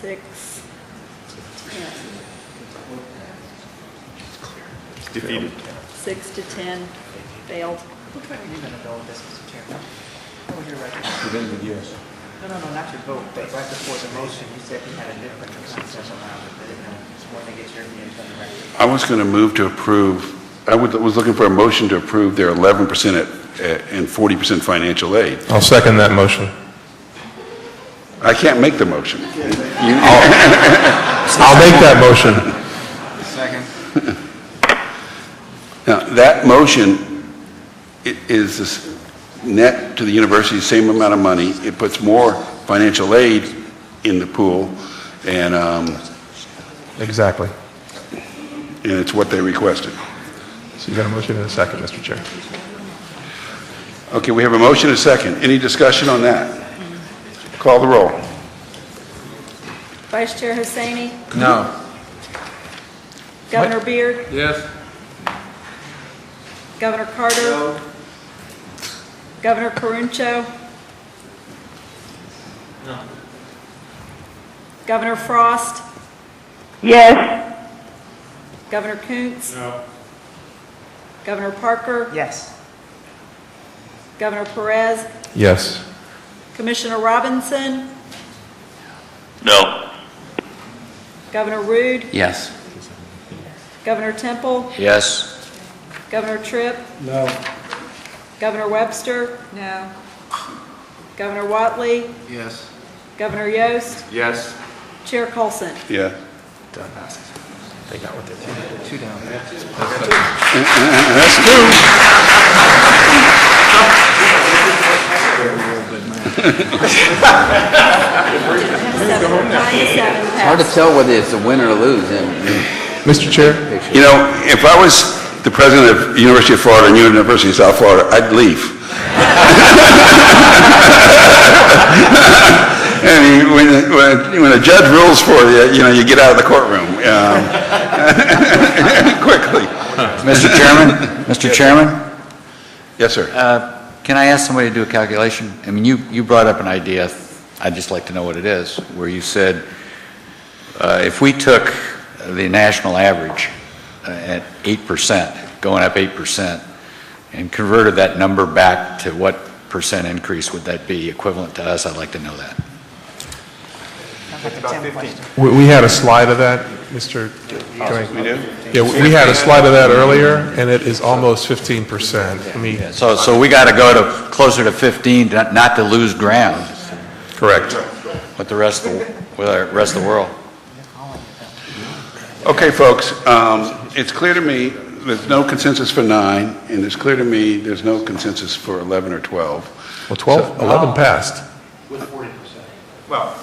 S3: Six.
S14: Defeated.
S3: 6 to 10, failed.
S1: Which way are you going to go with this, Mr. Chairman? What was your recommendation?
S6: Within the yes.
S1: No, not your vote, but right before the motion, you said you had a different consensus around it. I didn't know, just wanted to get your views on the record.
S2: I was going to move to approve, I was looking for a motion to approve their 11% and 40% financial aid.
S6: I'll second that motion.
S2: I can't make the motion.
S6: I'll make that motion.
S13: Second.
S2: Now, that motion is this net to the university, same amount of money. It puts more financial aid in the pool, and
S6: Exactly.
S2: it's what they requested.
S6: So you got a motion and a second, Mr. Chair.
S2: Okay, we have a motion and a second. Any discussion on that? Call the roll.
S3: Vice Chair Husseini?
S4: No.
S3: Governor Beard?
S4: Yes.
S3: Governor Carter?
S5: No.
S3: Governor Caruncho?
S14: No.
S3: Governor Frost?
S17: Yes.
S3: Governor Kuntz?
S16: No.
S3: Governor Parker?
S1: Yes.
S3: Governor Perez?
S6: Yes.
S3: Commissioner Robinson?
S7: No.
S3: Governor Rude?
S8: Yes.
S3: Governor Temple?
S12: Yes.
S3: Governor Tripp?
S18: No.
S3: Governor Webster?
S9: No.
S3: Governor Watley?
S13: Yes.
S3: Governor Yost?
S14: Yes.
S3: Chair Colson?
S2: Yeah.
S6: They got what they
S13: Two down.
S2: That's two.
S8: It's hard to tell whether it's a win or a lose.
S6: Mr. Chair?
S2: You know, if I was the president of the University of Florida and University of South Florida, I'd leave. I mean, when a judge rules for you, you know, you get out of the courtroom quickly.
S12: Mr. Chairman? Mr. Chairman?
S2: Yes, sir.
S12: Can I ask somebody to do a calculation? I mean, you brought up an idea, I'd just like to know what it is, where you said if we took the national average at 8%, going up 8%, and converted that number back to what percent increase would that be equivalent to us? I'd like to know that.
S6: We had a slide of that, Mr.
S2: We do?
S6: Yeah, we had a slide of that earlier, and it is almost 15%. I mean,
S12: So we got to go to closer to 15, not to lose ground
S6: correct.
S12: with the rest of the world.
S2: Okay, folks, it's clear to me there's no consensus for 9, and it's clear to me there's no consensus for 11 or 12.
S6: Well, 12, 11 passed.
S5: With 40%.
S14: Well,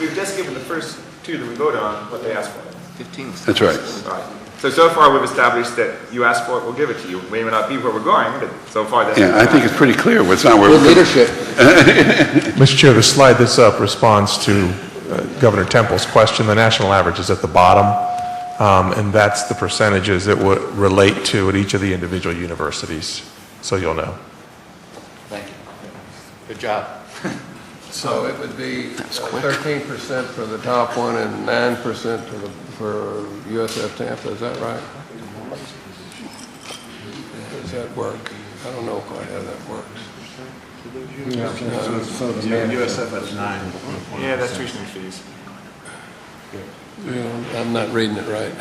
S14: we've just given the first two that we voted on what they asked for.
S13: 15.
S2: That's right.
S14: All right. So far, we've established that you asked for it, we'll give it to you. We may not be where we're going, but so far, that's...
S2: Yeah, I think it's pretty clear what's not where
S8: Good leadership.
S6: Mr. Chair, the slide that's up responds to Governor Temple's question. The national average is at the bottom, and that's the percentages that would relate to at each of the individual universities, so you'll know.
S12: Thank you. Good job.
S5: So it would be 13% for the top one and 9% for USF Tampa, is that right? Does that work? I don't know quite how that works.
S16: USF has 9.
S14: Yeah, that's tuition fees.
S5: Yeah, I'm not reading it right.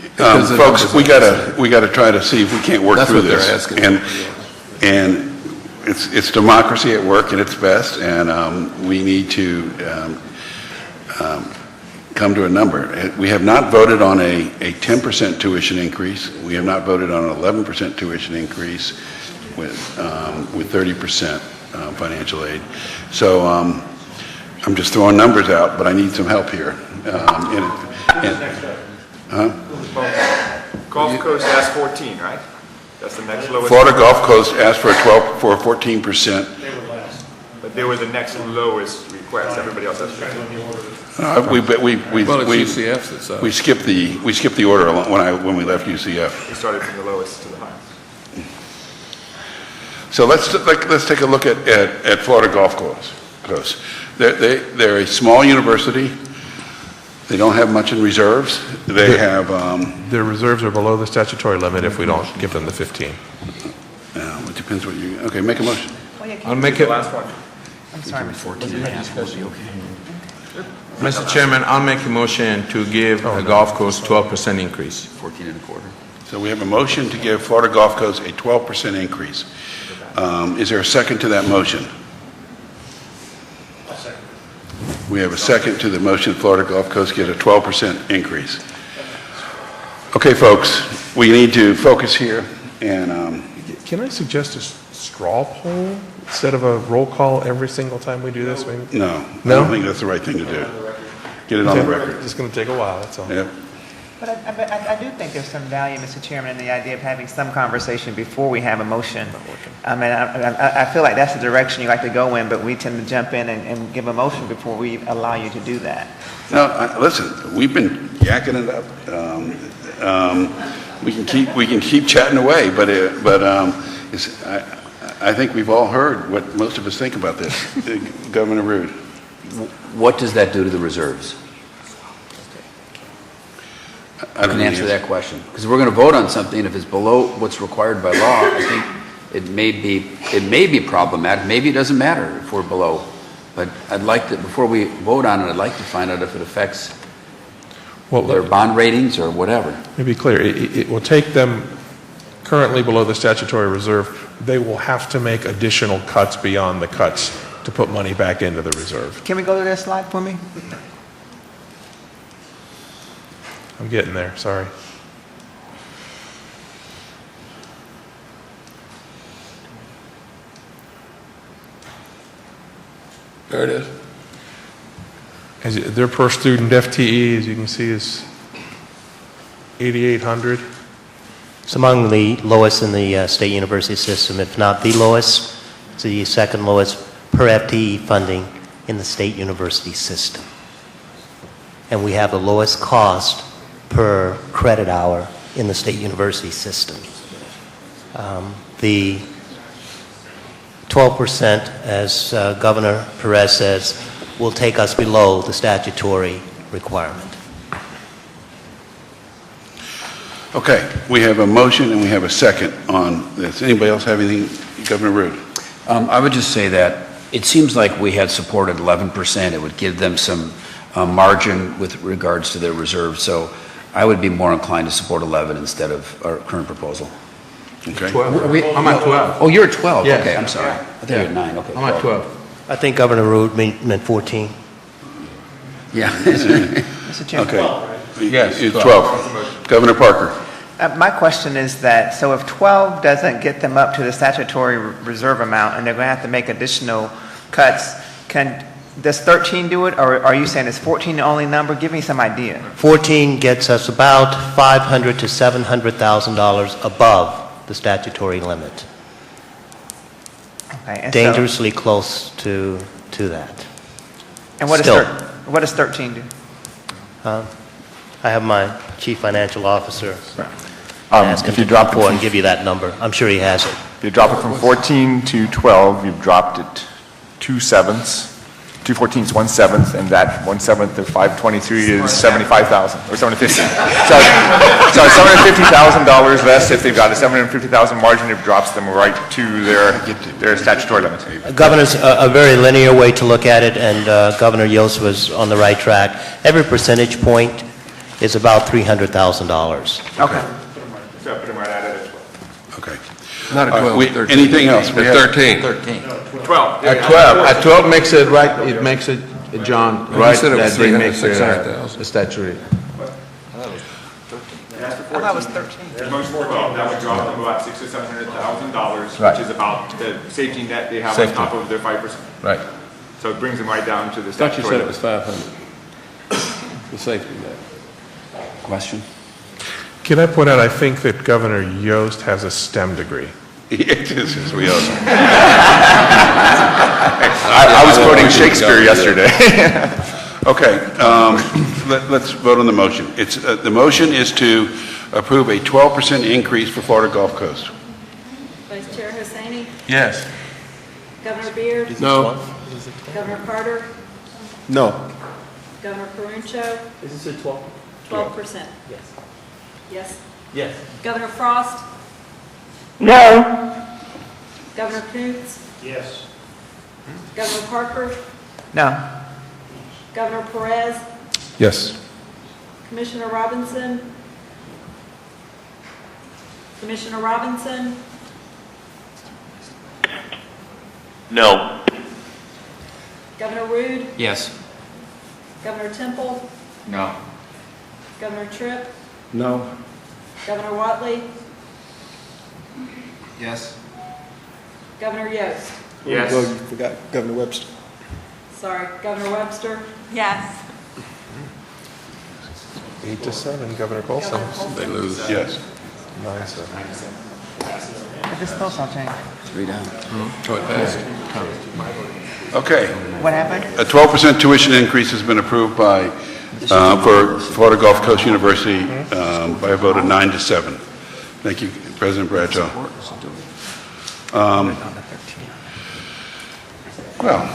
S5: Because
S2: Folks, we gotta try to see if we can't work
S5: That's
S2: through
S5: what they're
S2: this.
S5: asking.
S2: And it's democracy at work at its best, and we need to come to a number. We have not voted on a 10% tuition increase. We have not voted on an 11% tuition increase with 30% financial aid. So I'm just throwing numbers out, but I need some help here.
S11: Gulf Coast asked 14, right? That's the next lowest.
S2: Florida Gulf Coast asked for a 14%.
S11: But they were the next lowest request. Everybody else has 15.
S5: Well, it's UCF that's up.
S2: We skipped the order when we left UCF.
S11: We started from the lowest to the highest.
S2: So let's take a look at Florida Gulf Coast. They're a small university. They don't have much in reserves. They have
S6: Their reserves are below the statutory limit if we don't give them the 15.
S2: it depends what you. Okay, make a motion.
S4: I'll make it.
S11: Last one.
S1: I'm sorry.
S8: 14 and a half will be okay.
S4: Mr. Chairman, I'll make a motion to give the Gulf Coast 12% increase.
S8: 14 and a quarter.
S2: So we have a motion to give Florida Gulf Coast a 12% increase. Is there a second to that motion? We have a second to the motion, Florida Gulf Coast get a 12% increase. Okay, folks, we need to focus here, and
S6: Can I suggest a straw poll instead of a roll call every single time we do this? Maybe?
S2: no, I
S6: No?
S2: don't think that's the right thing to do. Get it on the record.
S6: It's going to take a while, that's all.
S2: Yep.
S1: But I do think there's some value, Mr. Chairman, in the idea of having some conversation before we have a motion. I mean, I feel like that's the direction you like to go in, but we tend to jump in and give a motion before we allow you to do that.
S2: No, listen, we've been yakking it up. We can keep chatting away, but I think we've all heard what most of us think about this. Governor Rood.
S8: What does that do to the reserves? I can answer that question. Because we're going to vote on something, if it's below what's required by law, I think it may be problematic. Maybe it doesn't matter if we're below. But I'd like to, before we vote on it, I'd like to find out if it affects their bond ratings or whatever.
S6: Let me be clear. It will take them currently below the statutory reserve. They will have to make additional cuts beyond the cuts to put money back into the reserve.
S1: Can we go to that slide for me?
S6: I'm getting there, sorry.
S5: There it is.
S6: Their per student FTE, as you can see, is 8,800.
S19: It's among the lowest in the state university system, if not the lowest. It's the second lowest per FTE funding in the state university system. And we have the lowest cost per credit hour in the state university system. The 12%, as Governor Perez says, will take us below the statutory requirement.
S2: Okay, we have a motion and we have a second on this. Anybody else have anything? Governor Rood.
S8: I would just say that it seems like we had supported 11%. It would give them some margin with regards to their reserves. So I would be more inclined to support 11 instead of our current proposal.
S2: Okay.
S4: 12. I'm at 12.
S8: Oh, you're at 12?
S4: Yeah.
S8: Okay, I'm sorry. I thought you were at 9. Okay.
S4: I'm at 12.
S19: I think Governor Rood meant 14.
S8: Yeah.
S1: Mr. Chairman.
S2: Okay.
S4: Yes,
S2: It's 12. Governor Parker.
S1: My question is that, so if 12 doesn't get them up to the statutory reserve amount and they're going to have to make additional cuts, does 13 do it, or are you saying is 14 the only number? Give me some idea.
S19: 14 gets us about $500,000 to $700,000 above the statutory limit.
S1: Okay, and
S19: Dangerously close to that.
S1: And what does 13 do?
S19: I have my chief financial officer ask him
S11: if you
S19: to
S11: drop it
S19: report
S11: from-
S19: and give you that number. I'm sure he has it.
S11: If you drop it from 14 to 12, you've dropped it 2/7. 2/14 is 1/7, and that 1/7 of 523 is 75,000 or 750. So $750,000 less if they've got a $750,000 margin. It drops them right to their statutory limit.
S19: Governor's a very linear way to look at it, and Governor Yost was on the right track. Every percentage point is about $300,000.
S1: Okay.
S11: So I put them right at it.
S2: Okay.
S5: Not at 12, 13.
S2: Anything else? We
S5: At
S2: have-
S5: 13.
S11: 12.
S4: At 12 makes it right, it makes it, John,
S5: You
S4: right,
S5: said it was
S4: that they make
S5: 600,000.
S4: a statutory.
S1: I thought it was 13.
S11: There's most 12, that would drop them about $600,000 or $700,000,
S4: Right.
S11: which is about the safety net they have on
S4: Safety.
S11: top of their 5%.
S4: Right.
S11: So it brings them right down to the
S5: I thought you
S11: statutory.
S5: said it was 500, the safety net.
S8: Question?
S6: Can I point out, I think that Governor Yost has a STEM degree.
S2: It is, yes, we are. I was quoting Shakespeare yesterday. Okay, let's vote on the motion. The motion is to approve a 12% increase for Florida Gulf Coast.
S3: Vice Chair Hosseini,
S4: Yes.
S3: Governor Beard,
S5: No.
S3: Governor Carter,
S5: No.
S3: Governor Caruncho.
S14: Is this a 12?
S3: 12%.
S14: Yes.
S3: Yes.
S14: Yes.
S3: Governor Frost,
S17: No.
S3: Governor Coons,
S16: Yes.
S3: Governor Parker,
S1: No.
S3: Governor Perez,
S6: Yes.
S3: Commissioner Robinson, Commissioner Robinson,
S7: No.
S3: Governor Rude,
S8: Yes.
S3: Governor Temple,
S12: No.
S3: Governor Tripp,
S10: No.
S3: Governor Watley,
S13: Yes.
S3: Governor Yost.
S11: Yes.
S10: Well, you forgot Governor Webster.
S3: Sorry, Governor Webster.
S15: Yes.
S6: 8-7, Governor Colson.
S3: Governor Colson.
S5: They lose.
S2: Yes.
S6: 9-7.
S1: But this still not change.
S8: 3 down.
S5: Oh, it passed.
S2: Okay.
S1: What happened?
S2: A 12% tuition increase has been approved by, for Florida Gulf Coast University by a vote of 9-7. Thank you, President Bradshaw. Well,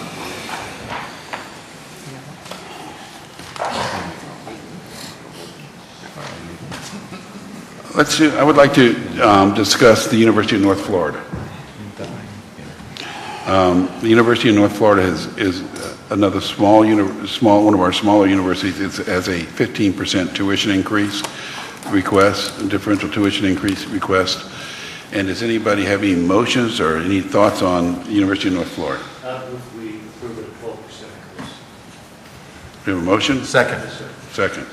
S2: I would like to discuss the University of North Florida. The University of North Florida is another one of our smaller universities. It has a 15% tuition increase request, differential tuition increase request. And does anybody have any motions or any thoughts on the University of North Florida?
S16: We approve it at 12% increase.
S2: We have a motion?
S4: Second.
S2: Second.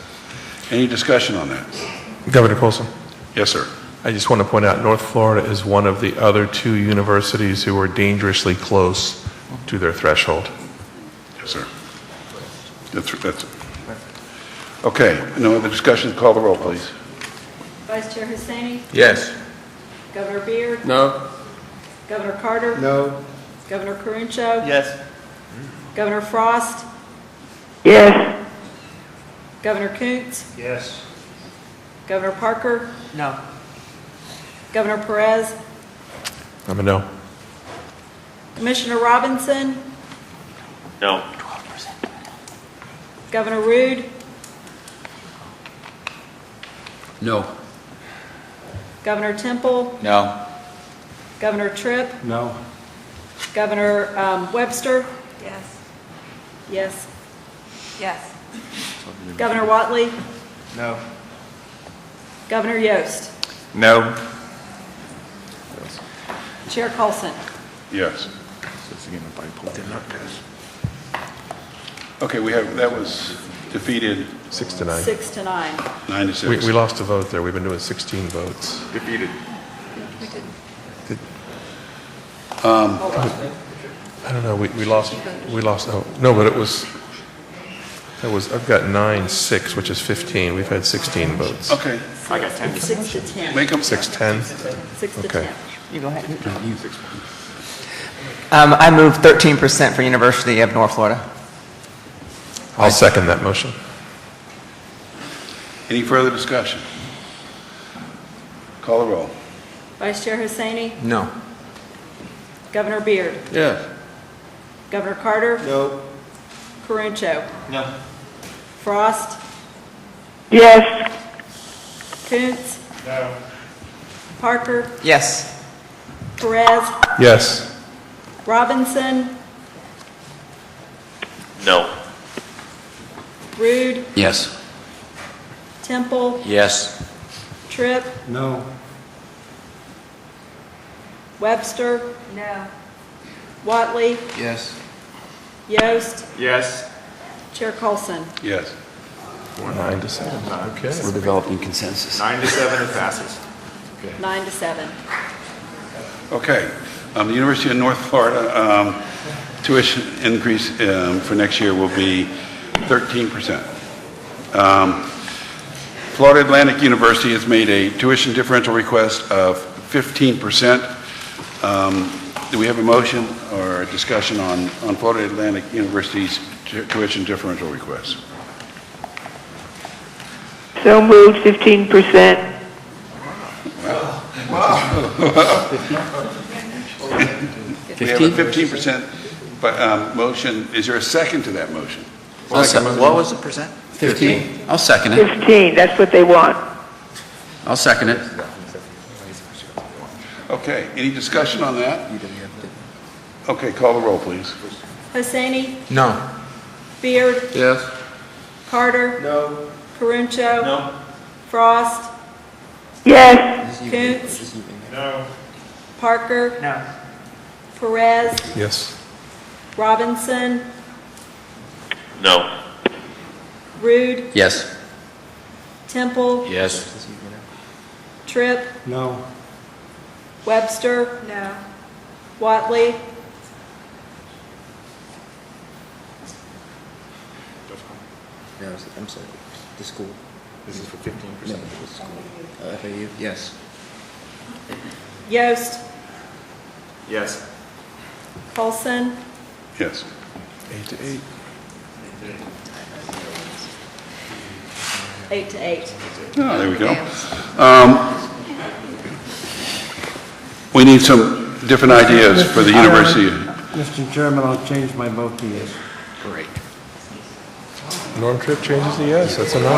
S2: Any discussion on that?
S6: Governor Colson.
S2: Yes, sir.
S6: I just want to point out, North Florida is one of the other 2 universities who are dangerously close to their threshold.
S2: Yes, sir. That's okay. No other discussion? Call the roll, please.
S3: Vice Chair Hosseini,
S4: Yes.
S3: Governor Beard,
S5: No.
S3: Governor Carter,
S10: No.
S3: Governor Caruncho,
S14: Yes.
S3: Governor Frost,
S17: Yes.
S3: Governor Coons,
S16: Yes.
S3: Governor Parker,
S1: No.
S3: Governor Perez,
S6: I'm a no.
S3: Commissioner Robinson,
S7: No.
S3: Governor Rude,
S8: No.
S3: Governor Temple,
S12: No.
S3: Governor Tripp,
S10: No.
S3: Governor Webster,
S15: Yes.
S3: yes,
S15: Yes.
S3: Governor Watley,
S13: No.
S3: Governor Yost,
S11: No.
S3: Chair Colson.
S2: Yes. Okay, that was defeated
S6: 6-9.
S3: 6-9.
S2: 9-6.
S6: We lost a vote there. We've been doing 16 votes.
S11: Defeated.
S6: I don't know, we lost, oh, no, but I've got 9-6, which is 15. We've had 16 votes.
S2: Okay.
S11: I got 10.
S3: 6 to 10.
S2: Make them
S6: 6-10?
S3: 6 to
S6: Okay.
S3: 10.
S1: You go ahead. I move 13% for University of North Florida.
S6: I'll second that motion.
S2: Any further discussion? Call the roll.
S3: Vice Chair Hosseini,
S5: No.
S3: Governor Beard,
S5: Yes.
S3: Governor Carter,
S10: No.
S3: Caruncho,
S14: No.
S3: Frost,
S17: Yes.
S3: Coons,
S16: No.
S3: Parker,
S1: Yes.
S3: Perez,
S6: Yes.
S3: Robinson,
S7: No.
S3: Rude,
S8: Yes.
S3: Temple,
S12: Yes.
S3: Tripp,
S18: No.
S3: Webster,
S9: No.
S3: Watley,
S13: Yes.
S3: Yost,
S7: Yes.
S3: Chair Colson.
S2: Yes.
S6: 9 to 7. Okay.
S8: We're developing consensus.
S7: 9 to 7, it passes.
S3: 9 to 7.
S2: Okay. The University of North Florida tuition increase for next year will be 13%. Florida Atlantic University has made a tuition differential request of 15%. Do we have a motion or a discussion on Florida Atlantic University's tuition differential request?
S17: So moved, 15%.
S2: We have a 15% motion. Is there a second to that motion?
S8: What was the percent? 15. I'll second it.
S17: 15, that's what they want.
S8: I'll second it.
S2: Okay, any discussion on that? Okay, call the roll, please.
S3: Hosseini,
S4: No.
S3: Beard,
S5: Yes.
S3: Carter,
S5: No.
S3: Caruncho,
S7: No.
S3: Frost,
S17: Yes.
S3: Koontz,
S7: No.
S3: Parker,
S1: No.
S3: Perez,
S6: Yes.
S3: Robinson,
S7: No.
S3: Rude,
S8: Yes.
S3: Temple,
S12: Yes.
S3: Tripp,
S18: No.
S3: Webster, Watley,
S13: No, I'm sorry, the school.
S7: This is for 15%.
S13: FAU, yes.
S3: Yost,
S7: Yes.
S3: Colson,
S2: Yes.
S6: 8 to 8.
S3: 8 to 8.
S2: Oh, there we go. We need some different ideas for the university.
S18: Mr. Chairman, I'll change my vote to yes.
S8: Great.
S6: Norm Tripp changes to yes. That's a 9. Wow.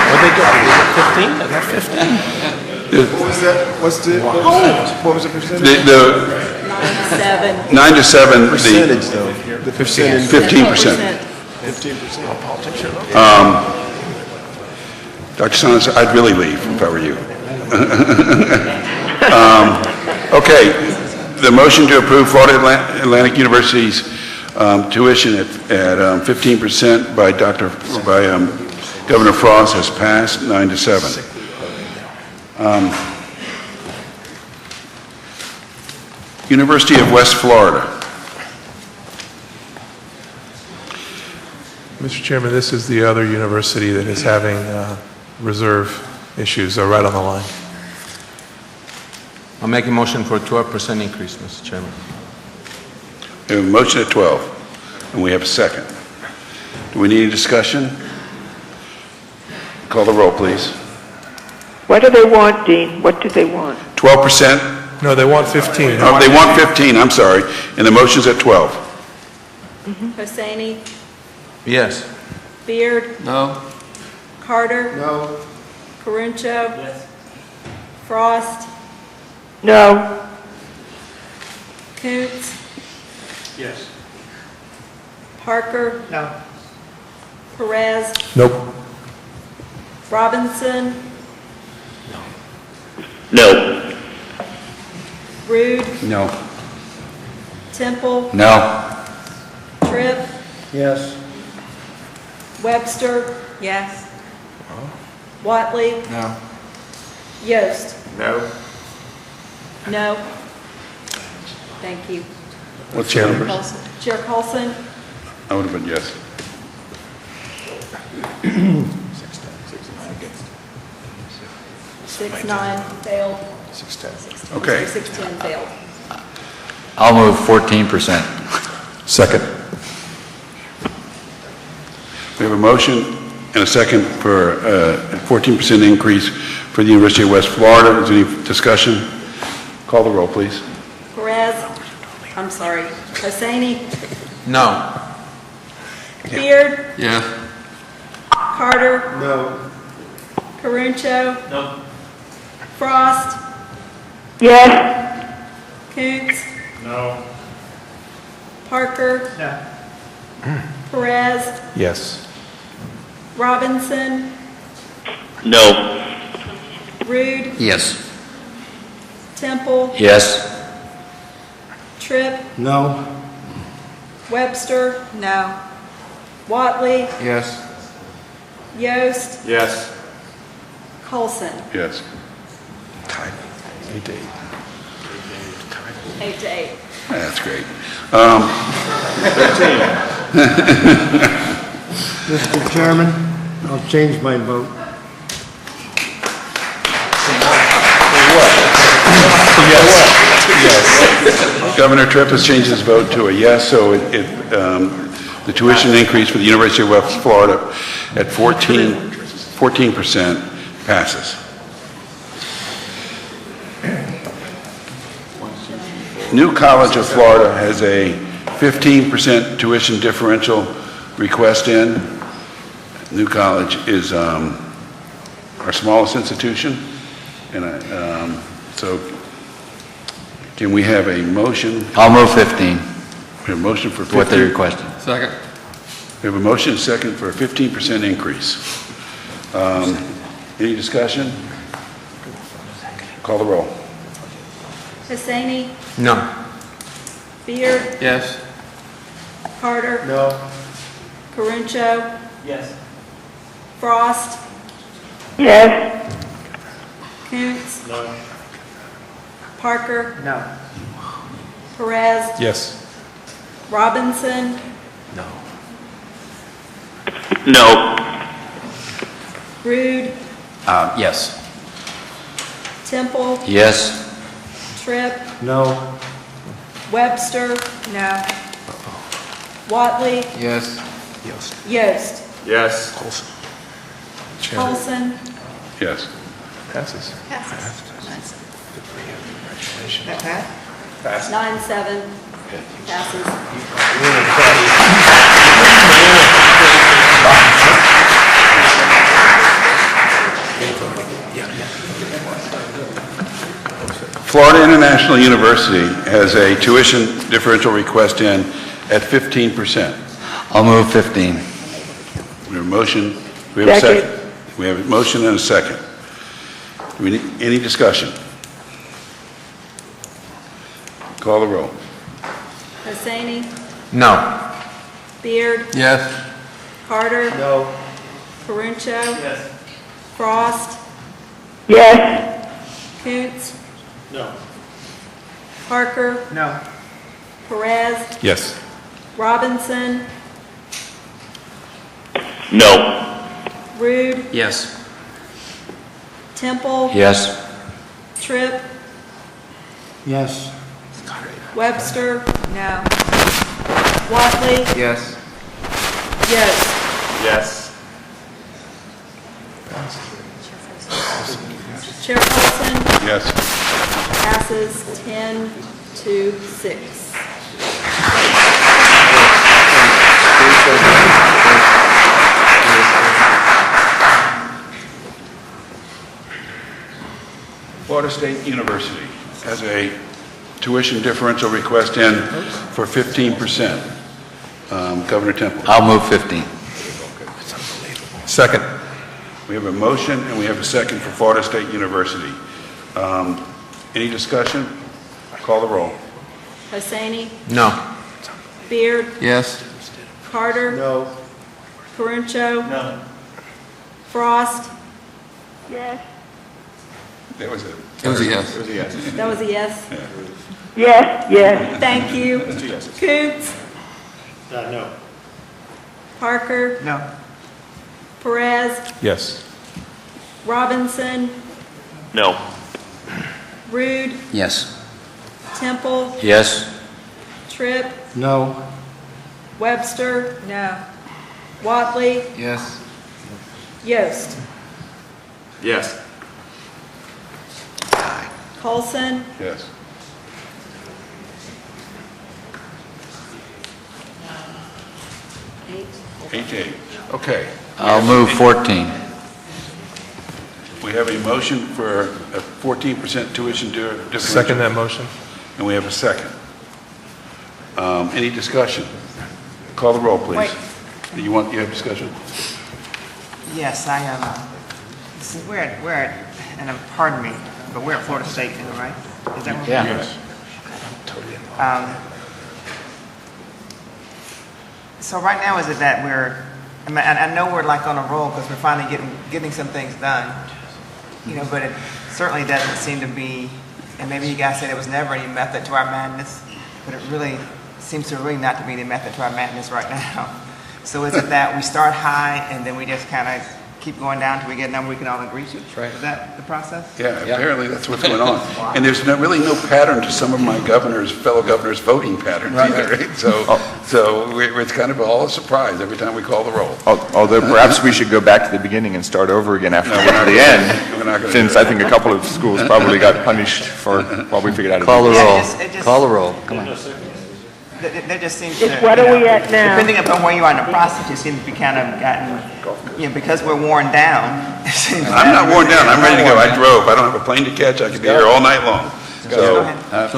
S6: What they do? 15? I got 15.
S10: What was that? What was the percentage?
S2: The
S3: 7.
S2: 9 to 7,
S10: Percentage, though. The percentage.
S2: 15%.
S10: 15%.
S2: Dr. Saunders, I'd really leave if I were you. Okay, the motion to approve Florida Atlantic University's tuition at 15% by Governor Frost has passed, 9 to 7. University of West Florida.
S6: Mr. Chairman, this is the other university that is having reserve issues right on the line.
S4: I'll make a motion for a 12% increase, Mr. Chairman.
S2: We have a motion at 12, and we have a second. Do we need a discussion? Call the roll, please.
S17: What do they want, Dean? What do they want?
S2: 12%?
S6: No, they want 15.
S2: Oh, they want 15, I'm sorry, and the motion's at 12.
S3: Hosseini,
S4: Yes.
S3: Beard,
S13: No.
S3: Carter,
S10: No.
S3: Caruncho, Frost,
S17: No.
S3: Koontz,
S7: Yes.
S3: Parker, Perez,
S6: Nope.
S3: Robinson,
S7: No.
S3: Rude,
S8: No.
S3: Temple,
S12: No.
S3: Tripp,
S18: Yes.
S3: Webster,
S9: Yes.
S3: Watley,
S13: No.
S3: Yost.
S7: No.
S3: No. Thank you.
S2: What's the number?
S3: Chair Colson,
S2: I would have been yes.
S3: 6-9 failed.
S6: 610.
S2: Okay.
S3: 6-10 failed.
S12: I'll move 14%.
S6: Second.
S2: We have a motion and a second for a 14% increase for the University of West Florida. Is there any discussion? Call the roll, please.
S3: Perez, I'm sorry, Hosseini,
S4: No.
S3: Beard,
S13: Yes.
S3: Carter,
S10: No.
S3: Caruncho,
S7: No.
S3: Frost,
S17: Yes.
S3: Koontz,
S7: No.
S3: Parker, Perez,
S6: Yes.
S3: Robinson,
S7: No.
S3: Rude,
S8: Yes.
S3: Temple,
S12: Yes.
S3: Tripp,
S18: No.
S3: Webster. No. Watley,
S5: Yes.
S3: Yost,
S7: Yes.
S3: Colson.
S2: Yes.
S6: 8-8.
S3: 8-8.
S2: That's great.
S18: Mr. Chairman, I'll change my vote.
S2: Governor Tripp has changed his vote to a yes, so the tuition increase for the University of West Florida at 14% passes. New College of Florida has a 15% tuition differential request in. New College is our smallest institution, and so can we have a motion?
S12: I'll move 15,
S2: We have a motion for 15.
S12: what they requested.
S5: Second.
S2: We have a motion and a second for a 15% increase. Any discussion? Call the roll.
S3: Hussaini,
S5: No.
S3: Beard,
S5: Yes.
S3: Carter,
S18: No.
S3: Caruncho,
S14: Yes.
S3: Frost,
S17: Yes.
S3: Koontz. Parker,
S14: No.
S3: Perez,
S6: Yes.
S3: Robinson,
S7: No.
S3: Rude,
S8: Yes.
S3: Temple,
S12: Yes.
S3: Tripp,
S18: No.
S3: Webster. No. Watley,
S5: Yes.
S3: Yost,
S7: Yes.
S3: Colson,
S2: Yes.
S6: Passes.
S3: Passes. 9-7. Passes.
S2: Florida International University has a tuition differential request in at 15%.
S12: I'll move 15.
S2: We have a motion, we have a
S17: Second.
S2: second. We have a motion and a second. Do we need any discussion? Call the roll.
S3: Hussaini,
S5: No.
S3: Beard,
S5: Yes.
S3: Carter,
S18: No.
S3: Caruncho,
S14: Yes.
S3: Frost,
S17: Yes.
S3: Koontz,
S14: No.
S3: Parker,
S14: No.
S3: Perez,
S6: Yes.
S3: Robinson,
S7: No.
S3: Rude,
S8: Yes.
S3: Temple,
S12: Yes.
S3: Tripp,
S18: Yes.
S3: Webster. No. Watley,
S5: Yes.
S3: Yost,
S7: Yes.
S3: Chair Colson,
S2: Yes.
S3: passes 10-6.
S2: Florida State University has a tuition differential request in for 15%. Governor Temple.
S12: I'll move 15.
S6: Second.
S2: We have a motion and we have a second for Florida State University. Any discussion? Call the roll.
S3: Hussaini,
S5: No.
S3: Beard,
S5: Yes.
S3: Carter,
S18: No.
S3: Caruncho,
S14: No.
S3: Frost.
S17: Yes.
S2: That was it.
S5: It was a yes.
S2: It was a yes.
S3: That was a yes.
S17: Yes. Yes.
S3: Thank you.
S2: Two yeses.
S3: Koontz,
S14: No.
S3: Parker,
S14: No.
S3: Perez,
S6: Yes.
S3: Robinson,
S7: No.
S3: Rude,
S8: Yes.
S3: Temple,
S12: Yes.
S3: Tripp,
S18: No.
S3: Webster. No. Watley,
S5: Yes.
S3: Yost,
S7: Yes.
S3: Colson,
S2: Yes. Eight. Okay.
S12: I'll move 14.
S2: We have a motion for a 14% tuition differential.
S6: Second that motion.
S2: And we have a second. Any discussion? Call the roll, please. You have discussion?
S1: Yes, I am. We're at, and pardon me, but we're at Florida State now, right? Is that what we're doing?
S2: Yes.
S1: So right now, is it that I know we're like on a roll because we're finally getting some things done, but it certainly doesn't seem to be, and maybe you guys said there was never any method to our madness, but it really seems to really not to be the method to our madness right now. So is it that we start high and then we just kind of keep going down till we get a number we can all agree to? That's right. Is that the process?
S2: Yeah, apparently that's what's going on. And there's really no pattern to some of my fellow governors' voting patterns either, right? So it's kind of all a surprise every time we call the roll.
S11: Although perhaps we should go back to the beginning and start over again after we get to the end, since I think a couple of schools probably got punished while we figured out.
S12: Call the roll. Call the roll. Come on.
S1: There just seems
S17: Just what are we at now?
S1: Depending upon where you are in the process, you seem to be kind of gotten, because we're worn down.
S2: I'm not worn down. I'm ready to go. I drove. I don't have a plane to catch. I could be here all night long.
S5: So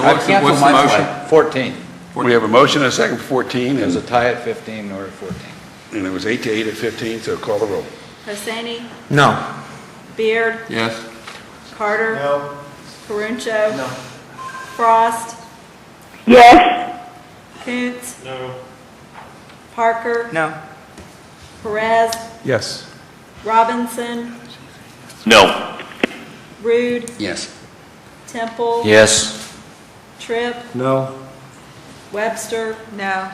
S5: what's the motion?
S12: 14.
S2: We have a motion and a second for 14.
S12: There's a tie at 15 or 14.
S2: And it was 8-8 at 15, so call the roll.
S3: Hosseini?
S1: No.
S3: Beard?
S5: Yes.
S3: Carter? No. Caruncho? No. Frost?
S17: Yes.
S3: Koontz? No. Parker?
S1: No.
S3: Perez?
S6: Yes.
S3: Robinson?
S7: No.
S3: Rude?
S8: Yes.
S3: Temple?
S12: Yes.
S3: Tripp?
S18: No.
S3: Webster? No.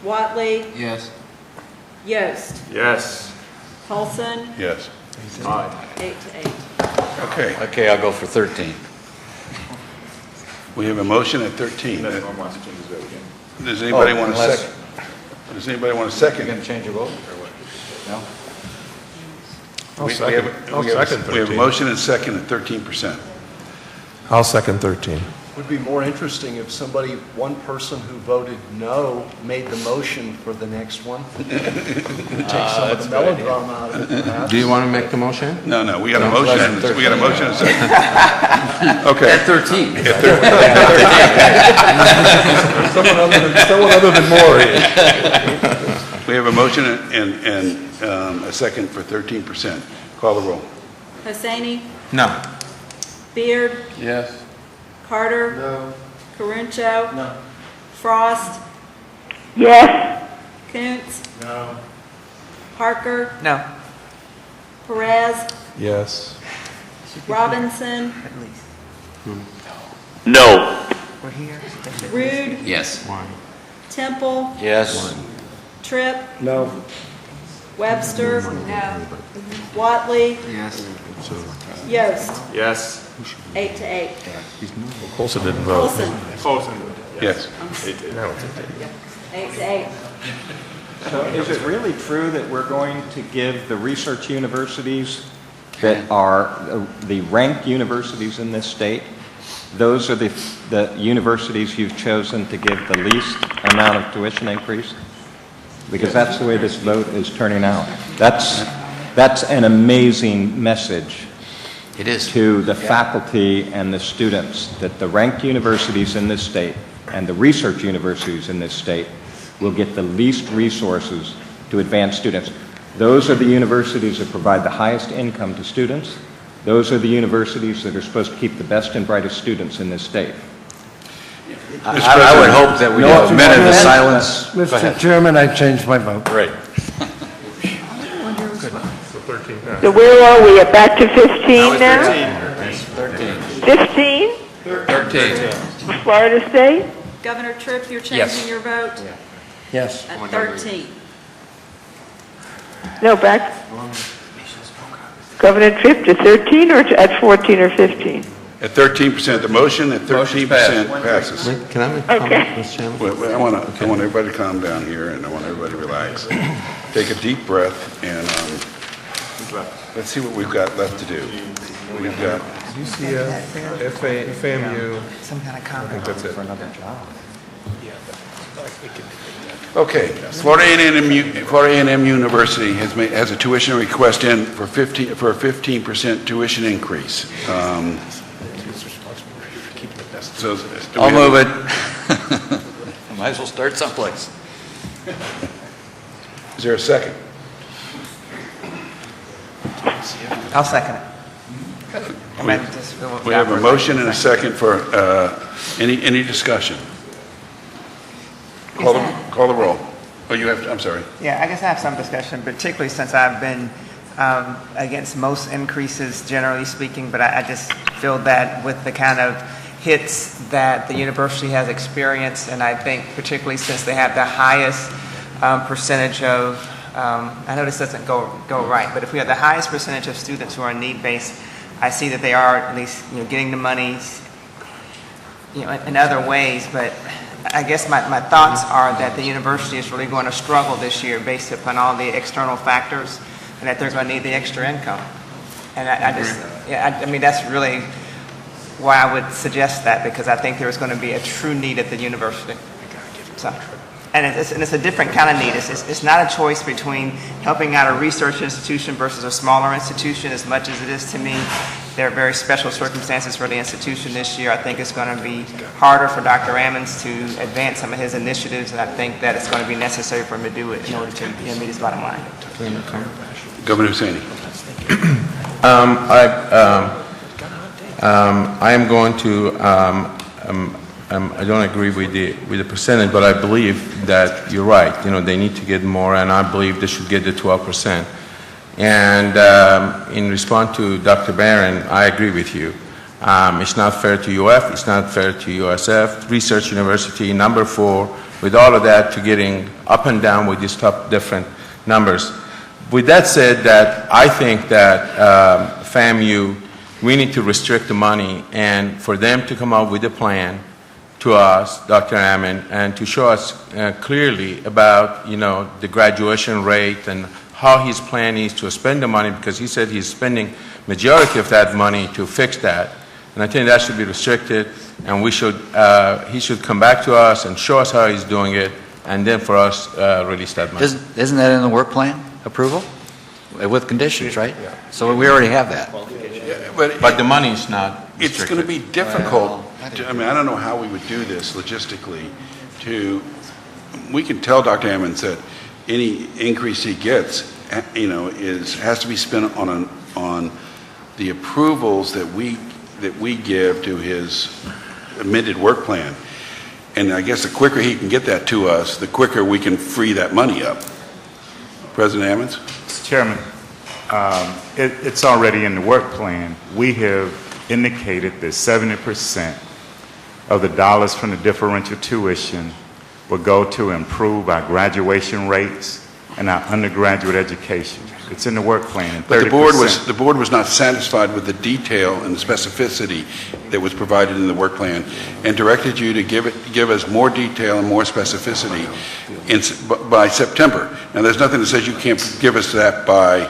S3: Watley?
S5: Yes.
S3: Yost?
S7: Yes.
S3: Paulson?
S2: Yes.
S3: 8-8.
S2: Okay.
S12: Okay, I'll go for 13.
S2: We have a motion at 13.
S11: Unless one wants to change his vote again.
S2: Does anybody want a
S12: unless-
S2: second? Does anybody want a
S12: You're
S2: second?
S12: going to change your vote, or what? No?
S6: I'll
S2: We
S6: second
S2: have a
S6: 13.
S2: motion and second at 13%.
S6: I'll second 13.
S10: Would be more interesting if one person who voted no made the motion for the next one. Take some of the melodrama out of it, perhaps.
S5: Do you want to make the motion?
S2: No, we got a motion. We got a motion and a second. Okay.
S8: At 13.
S2: At 13.
S6: Someone other than Maury.
S2: We have a motion and a second for 13%. Call the roll.
S3: Hosseini?
S1: No.
S3: Beard?
S5: Yes.
S3: Carter? No. Caruncho? No. Frost?
S17: Yes.
S3: Koontz? No. Parker?
S1: No.
S3: Perez?
S6: Yes.
S3: Robinson?
S7: No.
S1: We're here.
S3: Rude?
S8: Yes.
S3: Temple?
S12: Yes.
S3: Tripp?
S18: No.
S3: Webster? No. Watley?
S5: Yes.
S3: Yost?
S7: Yes.
S3: 8-8.
S6: Colson didn't vote.
S3: Colson?
S2: Yes.
S6: Now it's 8-8.
S3: 8-8.
S20: So is it really true that we're going to give the research universities that are the ranked universities in this state, those are the universities you've chosen to give the least amount of tuition increase? Because that's the way this vote is turning out. That's an amazing message.
S8: It is.
S20: To the faculty and the students, that the ranked universities in this state and the research universities in this state will get the least resources to advance students. Those are the universities that provide the highest income to students. Those are the universities that are supposed to keep the best and brightest students in this state.
S12: I would hope that we have a minute of silence.
S18: Mr. Chairman, I changed my vote.
S12: Great.
S17: So where are we? Back to 15 now?
S12: 13.
S17: 15?
S5: 13.
S17: Florida State?
S3: Governor Tripp, you're
S8: Yes.
S3: changing your vote?
S18: Yes.
S3: At 13.
S17: No, back. Governor Tripp to 13 or at 14 or 15?
S2: At 13%, the motion at 13% passes.
S5: Can I make a comment, Mr. Chairman?
S2: Well, I want everybody to calm down here, and I want everybody to relax. Take a deep breath, and let's see what we've got left to do. We've got
S6: UCF, FAMU.
S1: Some kind of
S6: I
S1: comment.
S6: think that's it.
S2: Okay, Florida A&M University has a tuition request in for a 15% tuition increase.
S12: I'll move it. Might as well start someplace.
S2: Is there a second?
S1: I'll second it.
S2: We have a motion and a second for, any discussion? Call the roll. Oh, you have, I'm sorry.
S1: Yeah, I guess I have some discussion, particularly since I've been against most increases, generally speaking, but I just feel that with the kind of hits that the university has experienced, and I think particularly since they have the highest percentage of, I know this doesn't go right, but if we have the highest percentage of students who are need-based, I see that they are at least getting the money in other ways, but I guess my thoughts are that the university is really going to struggle this year based upon all the external factors, and that they're going to need the extra income. And I mean, that's really why I would suggest that, because I think there's going to be a true need at the university. So, and it's a different kind of need. It's not a choice between helping out a research institution versus a smaller institution as much as it is to me. There are very special circumstances for the institution this year. I think it's going to be harder for Dr. Ammons to advance some of his initiatives, and I think that it's going to be necessary for him to do it in order to meet his bottom line.
S2: Governor Hussaini.
S4: I am going to, I don't agree with the percentage, but I believe that you're right. They need to get more, and I believe they should get the 12%. And in response to Dr. Barron, I agree with you. It's not fair to UF, it's not fair to USF, Research University, number 4, with all of that to getting up and down with these top different numbers. With that said, that I think that FAMU, we need to restrict the money, and for them to come up with a plan to us, Dr. Ammon, and to show us clearly about, the graduation rate and how his plan is to spend the money, because he said he's spending majority of that money to fix that. And I think that should be restricted, and he should come back to us and show us how he's doing it, and then for us release that money.
S12: Isn't that in the work plan approval? With conditions, right? So we already have that.
S4: But the money is not restricted.
S2: It's going to be difficult. I don't know how we would do this logistically. We can tell Dr. Ammons that any increase he gets, has to be spent on the approvals that we give to his amended work plan. And I guess the quicker he can get that to us, the quicker we can free that money up. President Ammons?
S21: Mr. Chairman, it's already in the work plan. We have indicated that 70% of the dollars from the differential tuition will go to improve our graduation rates and our undergraduate education. It's in the work plan.
S2: But the board was not satisfied with the detail and the specificity that was provided in the work plan, and directed you to give us more detail and more specificity by September. Now, there's nothing that says you can't give us that by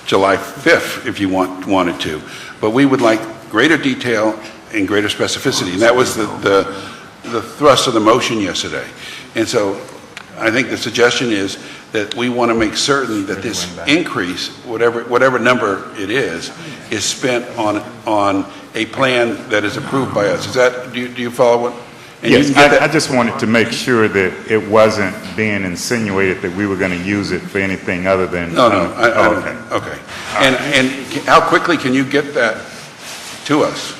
S2: July 5th if you wanted to, but we would like greater detail and greater specificity, and that was the thrust of the motion yesterday. And so I think the suggestion is that we want to make certain that this increase, whatever number it is spent on a plan that is approved by us. Do you follow what?
S21: Yes, I just wanted to make sure that it wasn't being insinuated that we were going to use it for anything other than...
S2: No. Okay. And how quickly can you get that to us?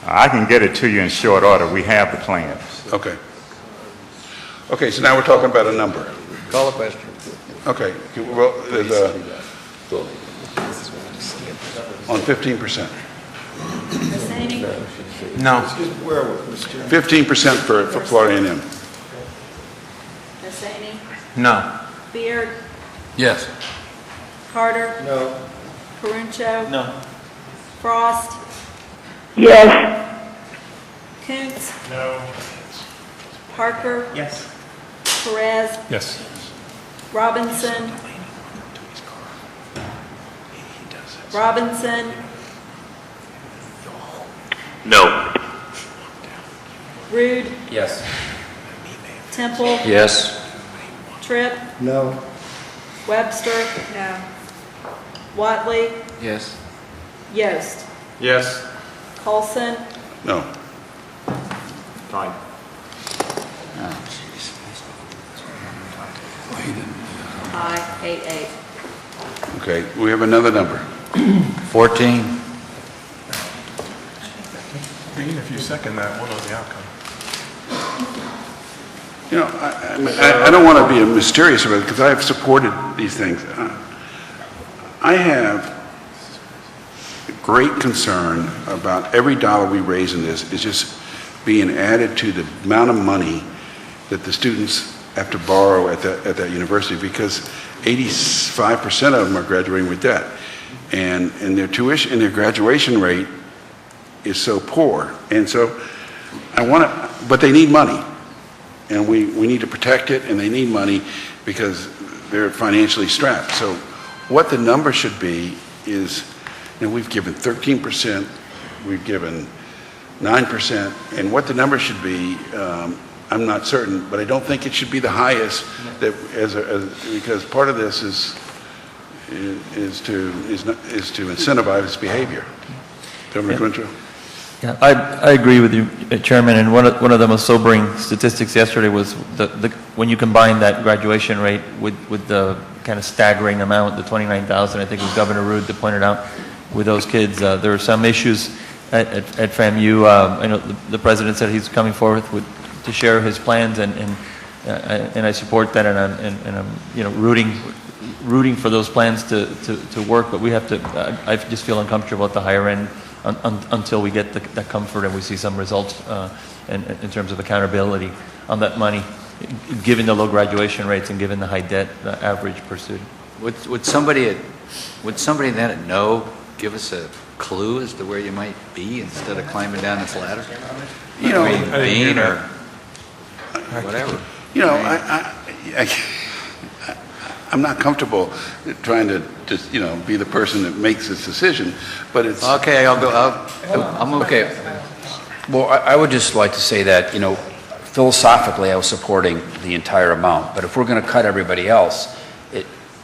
S21: I can get it to you in short order. We have the plans.
S2: Okay. Okay, so now we're talking about a number.
S5: Call a question.
S2: Okay. Well, there's on 15%.
S4: No.
S2: 15% for Florida A&M.
S3: Hussaini?
S4: No.
S3: Beard?
S8: Yes.
S3: Carter?
S5: No.
S3: Caruncho?
S14: No.
S3: Frost?
S17: Yes.
S3: Koontz?
S16: No.
S3: Parker?
S14: Yes.
S3: Perez?
S6: Yes.
S3: Robinson? Robinson?
S7: No.
S3: Rude?
S12: Yes.
S3: Temple?
S12: Yes.
S3: Tripp?
S18: No.
S3: Webster? No. Watley?
S12: Yes.
S3: Yost?
S4: Yes.
S3: Colson?
S2: No.
S12: Oh, jeez.
S9: Aye, 8-8.
S2: Okay, we have another number.
S12: 14.
S6: Dean, if you second that, we'll know the outcome.
S2: You know, I don't want to be mysterious about it because I have supported these things. I have great concern about every dollar we raise in this is just being added to the amount of money that the students have to borrow at that university, because 85% of them are graduating with debt, and their tuition and their graduation rate is so poor. And so but they need money, and we need to protect it, and they need money because they're financially strapped. So what the number should be is, we've given 13%, we've given 9%, and what the number should be, I'm not certain, but I don't think it should be the highest, because part of this is to incentivize behavior. Governor Quinto?
S14: Yeah, I agree with you, Chairman, and one of the most sobering statistics yesterday was when you combine that graduation rate with the kind of staggering amount, the 29,000, I think it was Governor Rood that pointed out, with those kids. There are some issues at FAMU. I know the President said he's coming forth to share his plans, and I support that, and I'm rooting for those plans to work, but we have to, I just feel uncomfortable at the higher end until we get that comfort and we see some results in terms of accountability on that money, given the low graduation rates and given the high debt average per student.
S12: Would somebody then at No give us a clue as to where you might be instead of climbing down this ladder?
S2: You know,
S12: Bean or whatever.
S2: You know, I'm not comfortable trying to just, be the person that makes this decision, but it's...
S12: Okay, I'm okay.
S8: Well, I would just like to say that, philosophically, I was supporting the entire amount, but if we're going to cut everybody else,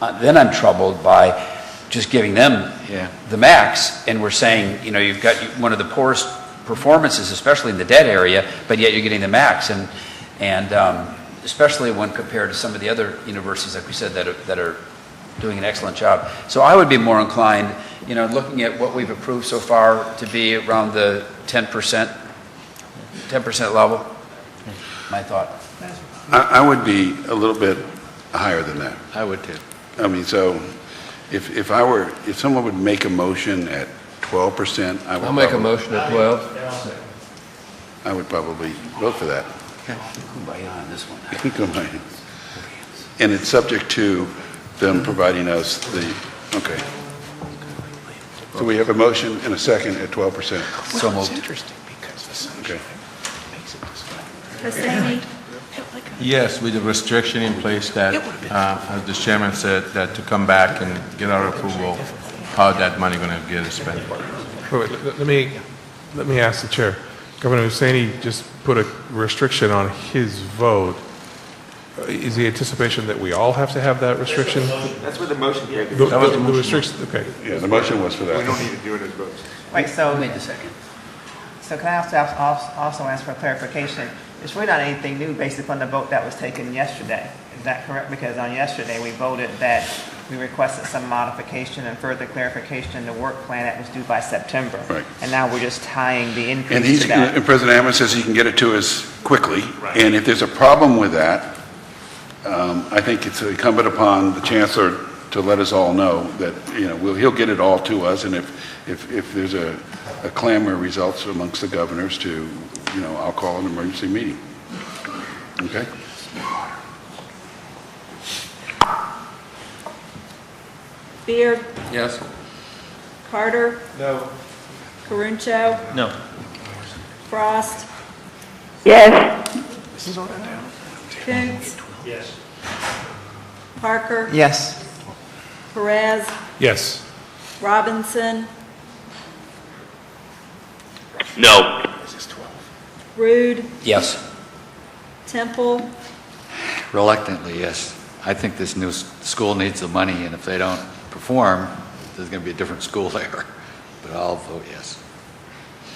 S8: then I'm troubled by just giving them the max, and we're saying, you've got one of the poorest performances, especially in the debt area, but yet you're getting the max, and especially when compared to some of the other universities, like we said, that are doing an excellent job. So I would be more inclined, looking at what we've approved so far, to be around the 10% level. My thought.
S2: I would be a little bit higher than that.
S12: I would too.
S2: I mean, so if someone would make a motion at 12%,
S5: I'll make a motion at 12.
S2: I would probably vote for that.
S8: On this one.
S2: And it's subject to them providing us okay. So we have a motion and a second at 12%.
S8: So moved.
S2: Okay.
S3: Hussaini?
S4: Yes, with the restriction in place that, as the chairman said, that to come back and get our approval, how that money going to get spent.
S6: Wait, let me ask the chair. Governor Hussaini just put a restriction on his vote. Is the anticipation that we all have to have that restriction?
S1: That's what the motion came.
S6: The restriction, okay.
S2: Yeah, the motion was for that.
S1: We don't need to do it as votes. Wait, so...
S8: Wait a second.
S1: So can I also ask for clarification? It's really not anything new based upon the vote that was taken yesterday. Is that correct? Because on yesterday, we voted that we requested some modification and further clarification in the work plan that was due by September.
S2: Right.
S1: And now we're just tying the increase to that.
S2: And President Hammond says he can get it to us quickly. Right. And if there's a problem with that, I think it's incumbent upon the chancellor to let us all know that, he'll get it all to us. And if there's a clamor results amongst the governors to, I'll call an emergency meeting. Okay?
S3: Beard?
S5: Yes.
S3: Carter?
S5: No.
S3: Caruncho?
S14: No.
S3: Frost?
S17: Yes.
S3: Koontz? Yes. Parker?
S1: Yes.
S3: Perez?
S6: Yes.
S3: Robinson?
S7: No.
S3: Rude?
S8: Yes.
S3: Temple?
S12: Reluctantly, yes. I think this new school needs the money, and if they don't perform, there's going to be a different school there. But I'll vote yes.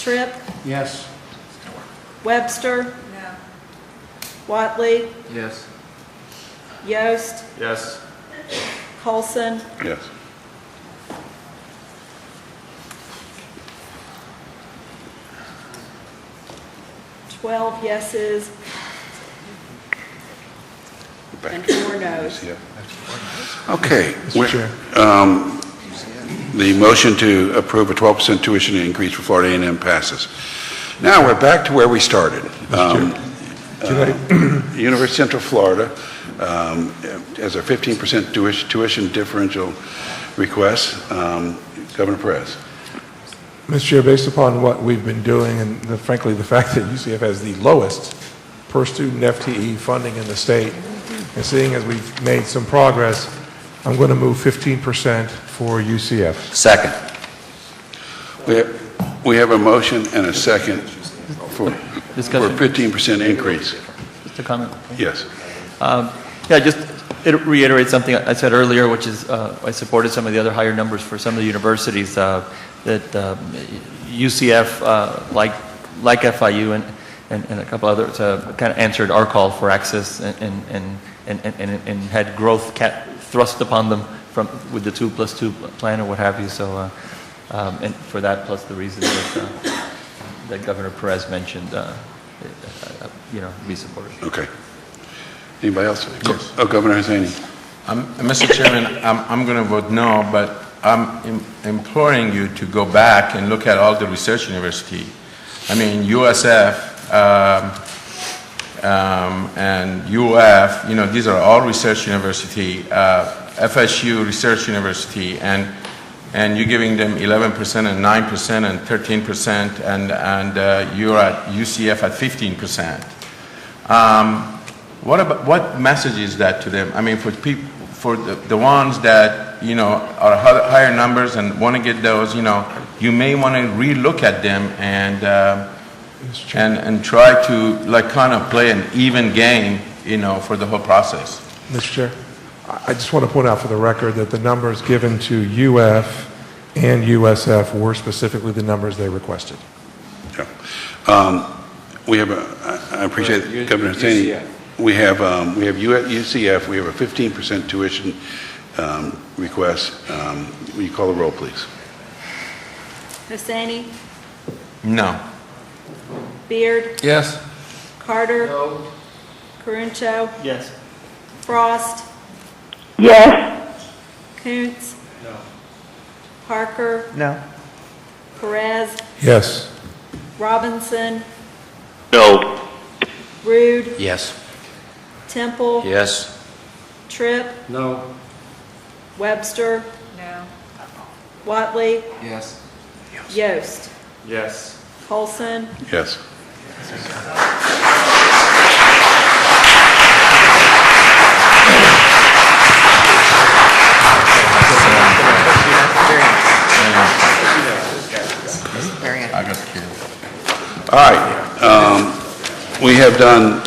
S3: Tripp?
S18: Yes.
S3: Webster? No. Watley?
S5: Yes.
S3: Yost?
S4: Yes.
S3: Colson,
S2: Yes.
S3: twelve yeses, and 4 noes.
S2: Okay.
S6: Mr. Chair.
S2: The motion to approve a 12% tuition increase for Florida A&M passes. Now, we're back to where we started. University of Central Florida has a 15% tuition differential request. Governor Perez.
S6: Mr. Chair, based upon what we've been doing and frankly the fact that UCF has the lowest per student FTE funding in the state, and seeing as we've made some progress, I'm going to move 15% for UCF.
S8: Second.
S2: We have a motion and a second for 15% increase.
S14: Just a comment?
S2: Yes.
S14: Yeah, just reiterate something I said earlier, which is I supported some of the other higher numbers for some of the universities that UCF, like FIU and a couple others, kind of answered our call for access and had growth thrust upon them with the 2+2 plan or what have you. So, and for that, plus the reasons that Governor Perez mentioned, be supported.
S2: Okay. Anybody else? Yes. Oh, Governor Hussaini.
S4: Mr. Chairman, I'm going to vote no, but I'm imploring you to go back and look at all the research university. I mean, USF and UF, these are all research university. FSU Research University, and you're giving them 11% and 9% and 13%, and you're at UCF at 15%. What message is that to them? I mean, for the ones that are higher numbers and want to get those, you may want to relook at them and try to kind of play an even game, for the whole process.
S6: Mr. Chair, I just want to point out for the record that the numbers given to UF and USF were specifically the numbers they requested.
S2: Yeah. We have I appreciate it, Governor Hussaini. We have UCF, we have a 15% tuition request. Will you call the roll, please?
S3: Hussaini,
S4: No.
S3: Beard,
S5: Yes.
S3: Carter, Caruncho,
S14: Yes.
S3: Frost,
S17: Yes.
S3: Koontz, Parker,
S1: No.
S3: Perez,
S6: Yes.
S3: Robinson,
S7: No.
S3: Rude,
S8: Yes.
S3: Temple,
S8: Yes.
S3: Tripp,
S10: No.
S3: Webster,
S9: No.
S3: Watley,
S13: Yes.
S3: Yost,
S11: Yes.
S3: Colson,
S2: Yes.
S4: I got scared.
S2: All right. We have done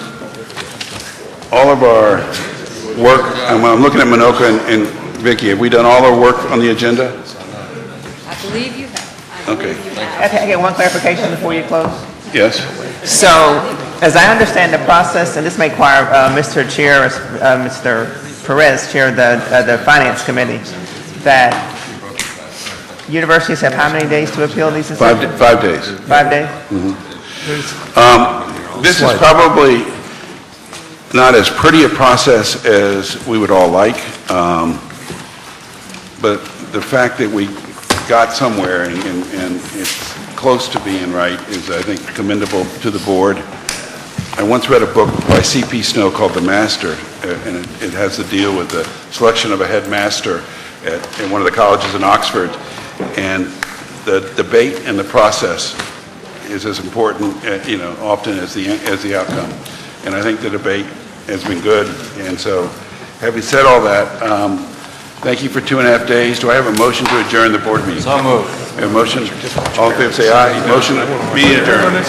S2: all of our work. I'm looking at Minoka and Vicki. Have we done all our work on the agenda?
S9: I believe you have.
S2: Okay.
S1: Okay, I get one clarification before you close.
S2: Yes?
S1: So, as I understand the process, and this may require Mr. Chair, Mr. Perez, Chair of the Finance Committee, that universities have how many days to appeal these decisions?
S2: 5 days.
S1: 5 days?
S2: This is probably not as pretty a process as we would all like, but the fact that we got somewhere and it's close to being right is, I think, commendable to the board. I once read a book by C.P. Snow called The Master, and it has to deal with the selection of a headmaster at one of the colleges in Oxford, and the debate and the process is as important, often as the outcome. And I think the debate has been good. And so, having said all that, thank you for 2.5 days. Do I have a motion to adjourn the board meeting?
S12: So moved.
S2: A motion. All in favor, say aye. Motion, meeting adjourned.